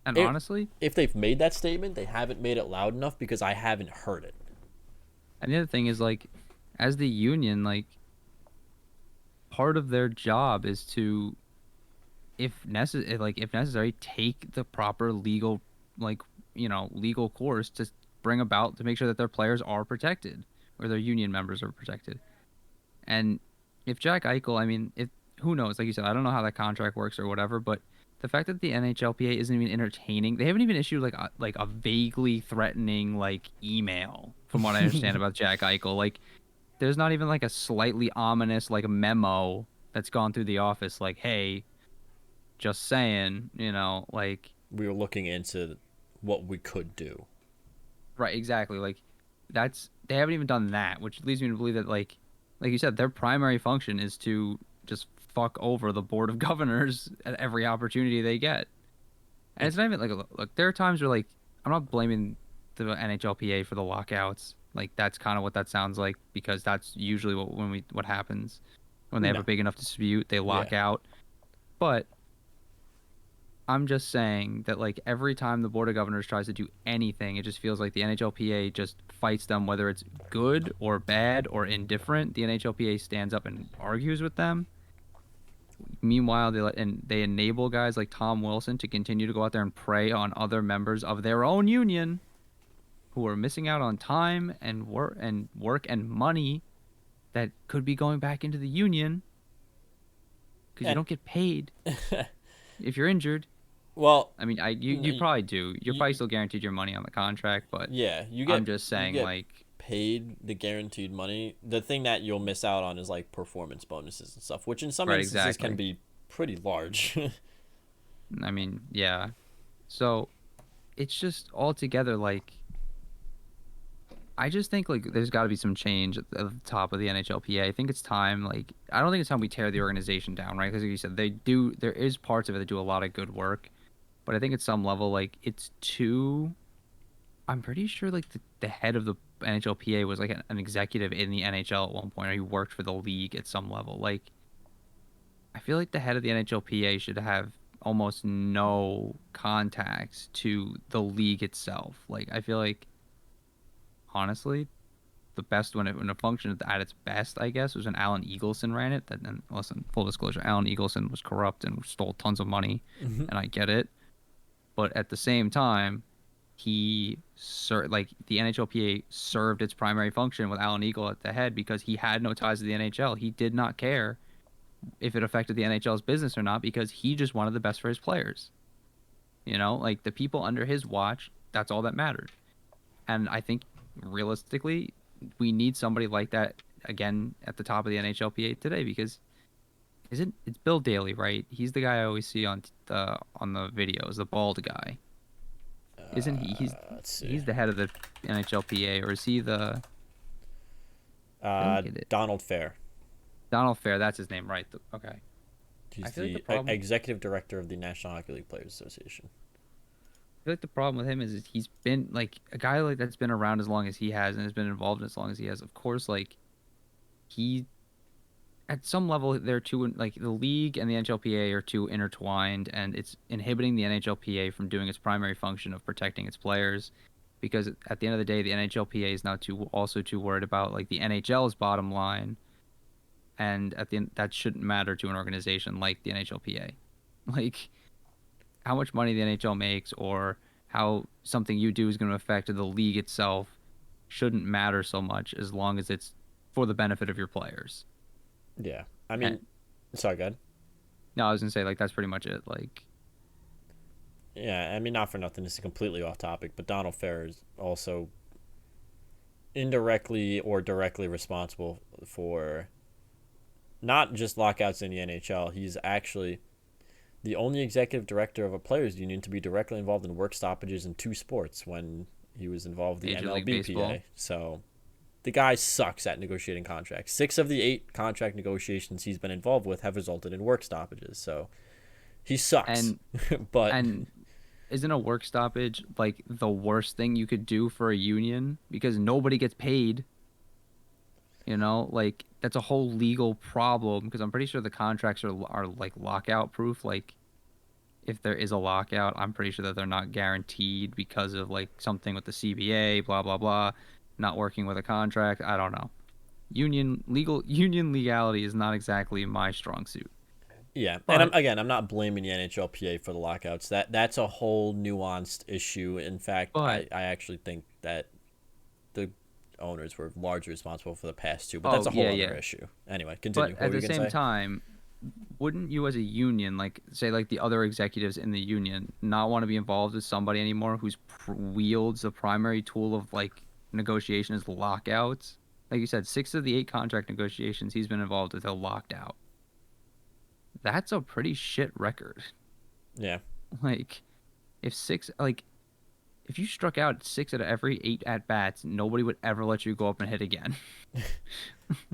and honestly, If they've made that statement, they haven't made it loud enough because I haven't heard it. and the other thing is like, as the union, like part of their job is to, if necessary, take the proper legal, like legal course to bring about to make sure that their players are protected or their union members are protected. And if Jack Eichel, I mean, if who knows? Like you said, I don't know how that contract works or whatever, but the fact that the NHLPA isn't even entertaining, they haven't even issued like a vaguely threatening like email, from what I understand about Jack Eichel. Like, there's not even like a slightly ominous like memo that's gone through the office, like, hey, just saying, We were looking into what we could do. right, exactly. Like, they haven't even done that, which leads me to believe that like you said, their primary function is to just fuck over the board of governors at every opportunity they get. And it's It's not even like look, there are times where like I'm not blaming the NHLPA for the lockouts. Like that's kind of what that sounds like because that's usually what happens when they have no, a big enough dispute, they yeah, lock out. But I'm just saying that like every time the board of governors tries to do anything, it just feels like the NHLPA just fights them, whether it's good or bad or indifferent. The NHLPA stands up and argues with them. Meanwhile, they enable guys like Tom Wilson to continue to go out there and prey on other members of their own union who are missing out on time and work and money that could be going back into the union because you and don't get paid if you're injured. well, I mean, you n- probably do. You're probably you, still guaranteed your money on the contract, but yeah, I'm just you saying, get like, paid the guaranteed money. The thing that you'll miss out on is like performance bonuses and stuff, which in some right, instances can exactly. be pretty large. I mean, yeah. So it's just altogether like I just think like there's got to be some change at the top of the NHLPA. I think it's time. Like, I don't think it's time we tear the organization down, right? Because like you said, they do. There is parts of it that do a lot of good work, but I think at some level, like, it's too. I'm pretty sure like the head of the NHLPA was like an executive in the NHL at one point, or he worked for the league at some level. Like, I feel like the head of the NHLPA should have almost no contacts to the league itself. Like, I feel like honestly, the best when it functioned at its best, I guess, was when Alan Eagleson ran it. And listen, full disclosure, Alan Eagleson was corrupt and stole tons of money, Mhm. and I get it. But at the same time, like the NHLPA served its primary function with Alan Eagle at the head because he had no ties to the NHL. He did not care if it affected the NHL's business or not because he just wanted the best for his players. You know, like the people under his watch, that's all that mattered. And I think realistically, we need somebody like that again at the top of the NHLPA today because isn't it's Bill Daly, right? He's the guy I always see on the videos, the bald guy. Isn't he? Let's see. He's the head of the NHLPA, or is he the? I feel like it is. Donald Fair. Donald Fair, that's his name, right? Okay. I He's feel like the the problem. executive director of the National Hockey League Players Association. I feel like the problem with him is he's been like a guy like that's been around as long as he has and has been involved as long as he has. Of course, like he at some level they're too like the league and the NHLPA are too intertwined and it's inhibiting the NHLPA from doing its primary function of protecting its players because at the end of the day the NHLPA is now too worried about like the NHL's bottom line and at the end that shouldn't matter to an organization like the NHLPA. Like how much money the NHL makes or how something you do is going to affect the league itself shouldn't matter so much as long as it's for the benefit of your players. Yeah, I And mean, sorry, good. no, I was gonna say like that's pretty much it. Like, Yeah, I mean, not for nothing. This is completely off topic, but Donald Fair is also indirectly or directly responsible for not just lockouts in the NHL. He's actually the only executive director of a players' union to be directly involved in work stoppages in two sports when he was involved with the Major League Baseball. MLBPA. So the guy sucks at negotiating contracts. 6 of the 8 contract negotiations he's been involved with have resulted in work stoppages. So he sucks. And but and isn't a work stoppage like the worst thing you could do for a union because nobody gets paid? You know, like that's a whole legal problem because I'm pretty sure the contracts are like lockout proof. Like if there is a lockout, I'm pretty sure that they're not guaranteed because of like something with the CBA, blah blah blah, not working with a contract. I don't know. Union legality is not exactly my strong suit. yeah, and But I'm not blaming the NHLPA for the lockouts. That's a whole nuanced issue. In fact, but I actually think that the owners were largely responsible for the past two, but that's oh a yeah, whole other yeah. issue. Anyway, continue. But What at were you the gonna same say? time, wouldn't you as a union, like say like the other executives in the union, not want to be involved with somebody anymore who's wields the primary tool of like negotiation is lockouts? Like you said, 6 of the 8 contract negotiations he's been involved with are locked out. That's a pretty shit record. Yeah, Like if six like if you struck out 6 out of every 8 at bats, nobody would ever let you go up and hit again.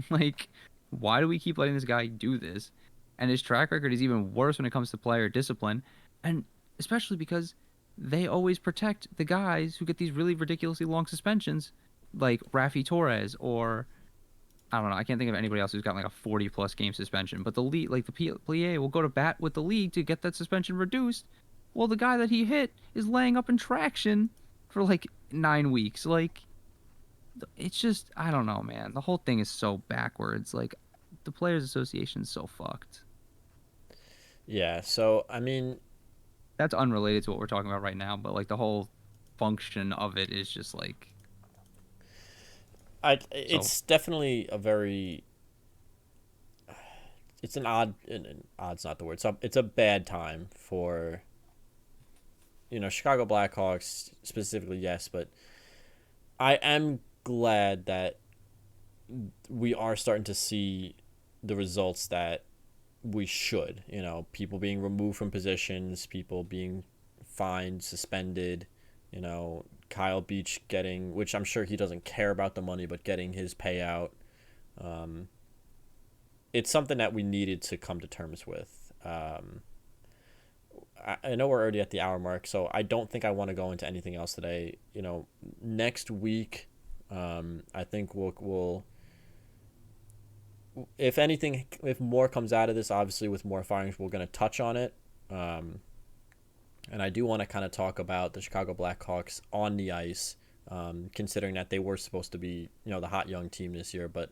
Like, why do we keep letting this guy do this? And his track record is even worse when it comes to player discipline, and especially because they always protect the guys who get these really ridiculously long suspensions, like Rafi Torres or I don't know. I can't think of anybody else who's got like a 40-plus game suspension. But the league, like the PA, will go to bat with the league to get that suspension reduced. Well, the guy that he hit is laying up in traction for like 9 weeks. Like, it's just, I don't know, man. The whole thing is so backwards. Like, the Players Association is so fucked. Yeah. So I mean, That's unrelated to what we're talking about right now, but like the whole function of it is just like so. it's definitely a very it's an odd and odd's not the word. So it's a bad time for Chicago Blackhawks specifically, yes, but I am glad that we are starting to see the results that we should. People being removed from positions, people being fined, suspended. Kyle Beach getting, which I'm sure he doesn't care about the money, but getting his payout. Um, it's something that we needed to come to terms with. I know we're already at the hour mark, so I don't think I want to go into anything else today. Next week, I think we'll if anything, if more comes out of this, obviously with more firings, we're going to touch on it. And I do want to kind of talk about the Chicago Blackhawks on the ice, considering that they were supposed to be, the hot young team this year. But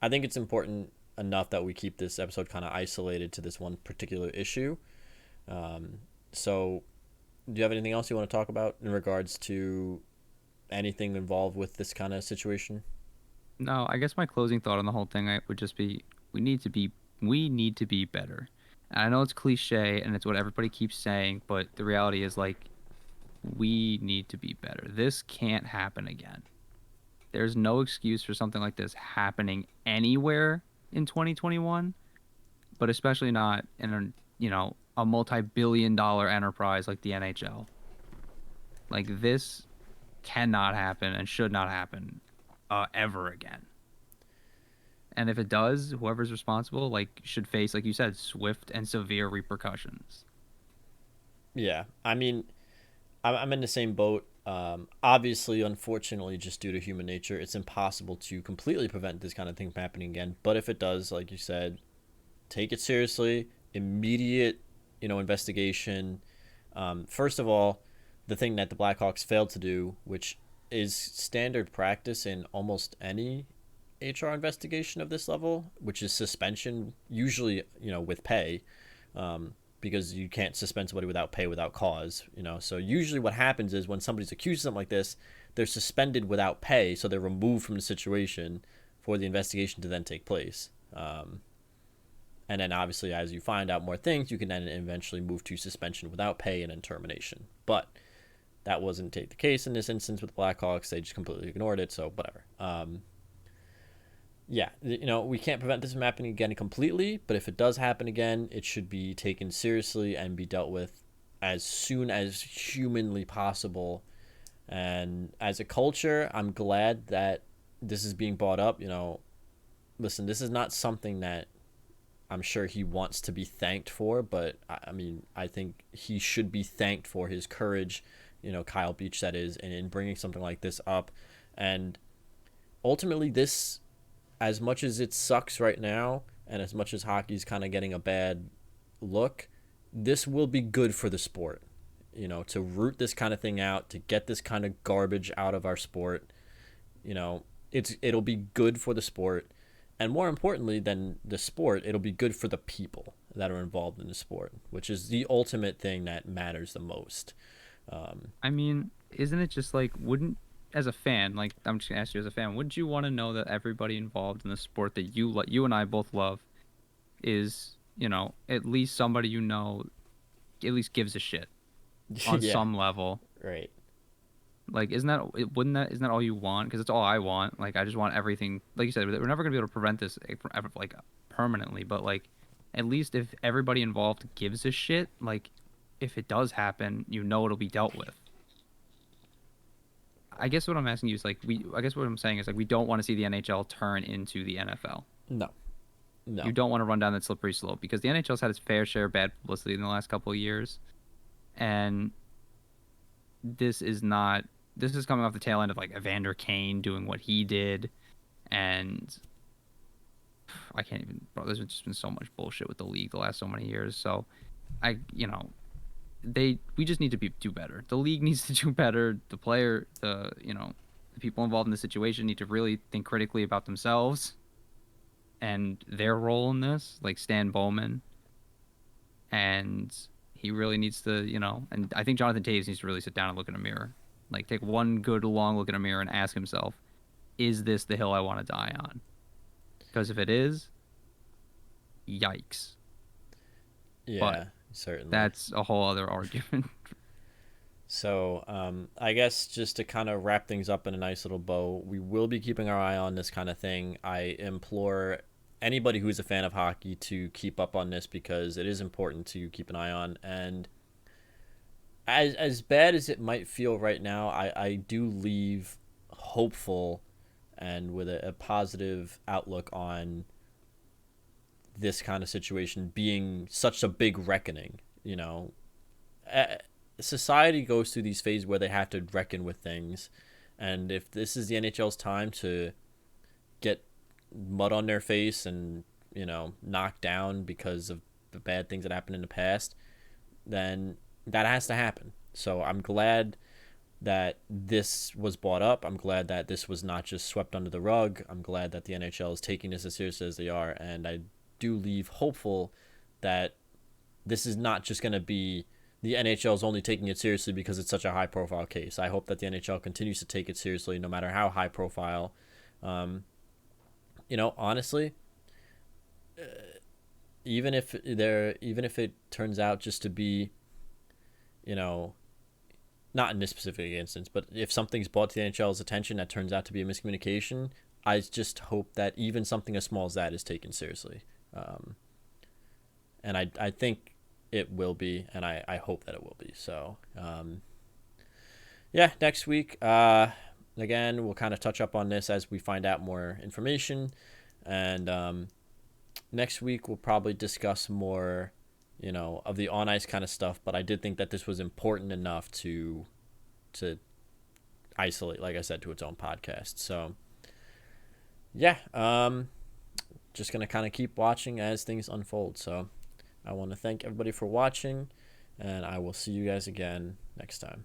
I think it's important enough that we keep this episode kind of isolated to this one particular issue. So, do you have anything else you want to talk about in regards to anything involved with this kind of situation? No, I guess my closing thought on the whole thing would just be we need to be better. And I know it's cliche and it's what everybody keeps saying, but the reality is like we need to be better. This can't happen again. There's no excuse for something like this happening anywhere in 2021, but especially not in a multi-billion dollar enterprise like the NHL. Like this cannot happen and should not happen ever again. And if it does, whoever's responsible, like, should face, like you said, swift and severe repercussions. Yeah, I mean, I'm in the same boat. Obviously, unfortunately, just due to human nature, it's impossible to completely prevent this kind of thing from happening again. But if it does, like you said, take it seriously, immediate, investigation. First of all, the thing that the Blackhawks failed to do, which is standard practice in almost any HR investigation of this level, which is suspension, usually, with pay, because you can't suspend somebody without pay without cause. So usually what happens is when somebody's accused of something like this, they're suspended without pay, so they're removed from the situation for the investigation to then take place. And then obviously, as you find out more things, you can then eventually move to suspension without pay and then termination. But that wasn't the case in this instance with the Blackhawks. They just completely ignored it, so whatever. Yeah, we can't prevent this from happening again completely, but if it does happen again, it should be taken seriously and be dealt with as soon as humanly possible. And as a culture, I'm glad that this is being brought up. Listen, this is not something that I'm sure he wants to be thanked for, but I mean, I think he should be thanked for his courage, Kyle Beach, that is, in bringing something like this up. And ultimately, this, as much as it sucks right now, and as much as hockey's kind of getting a bad look, this will be good for the sport. To root this kind of thing out, to get this kind of garbage out of our sport. It'll be good for the sport. And more importantly than the sport, it'll be good for the people that are involved in the sport, which is the ultimate thing that matters the most. I mean, isn't it just like, wouldn't, as a fan, like, I'm just gonna ask you as a fan, wouldn't you want to know that everybody involved in the sport that you and I both love is, at least somebody at least gives a shit on Yeah, some level? right. Like, isn't that all you want? Because it's all I want. Like, I just want everything. Like you said, we're never gonna be able to prevent this from ever, like, permanently. But like, at least if everybody involved gives a shit, like, if it does happen, it'll be dealt with. I guess what I'm asking you is like I guess what I'm saying is like we don't want to see the NHL turn into the NFL. No, no. You don't want to run down that slippery slope because the NHL's had its fair share of bad publicity in the last couple of years, and this is not. This is coming off the tail end of like Evander Kane doing what he did, and I can't even. Bro, there's just been so much bullshit with the league the last so many years. So, we just need to do better. The league needs to do better. The people involved in the situation need to really think critically about themselves and their role in this, like Stan Bowman. And he really needs to, and I think Jonathan Toews needs to really sit down and look in a mirror. Like take one good long look in a mirror and ask himself, is this the hill I want to die on? Because if it is, yikes. Yeah, but certainly. That's a whole other argument. So I guess just to kind of wrap things up in a nice little bow, we will be keeping our eye on this kind of thing. I implore anybody who's a fan of hockey to keep up on this because it is important to keep an eye on. And as bad as it might feel right now, I do leave hopeful and with a positive outlook on this kind of situation being such a big reckoning. Society goes through these phases where they have to reckon with things, and if this is the NHL's time to get mud on their face and knocked down because of the bad things that happened in the past, then that has to happen. So I'm glad that this was brought up. I'm glad that this was not just swept under the rug. I'm glad that the NHL is taking this as seriously as they are, and I do leave hopeful that this is not just going to be the NHL is only taking it seriously because it's such a high profile case. I hope that the NHL continues to take it seriously no matter how high profile. Honestly, even if it turns out just to be, not in this specific instance, but if something's brought to the NHL's attention that turns out to be a miscommunication, I just hope that even something as small as that is taken seriously. And I think it will be, and I hope that it will be. So, next week, again, we'll kind of touch up on this as we find out more information. And next week, we'll probably discuss more, of the on-ice kind of stuff. But I did think that this was important enough to isolate, like I said, to its own podcast. So, just going to kind of keep watching as things unfold. So I want to thank everybody for watching, and I will see you guys again next time.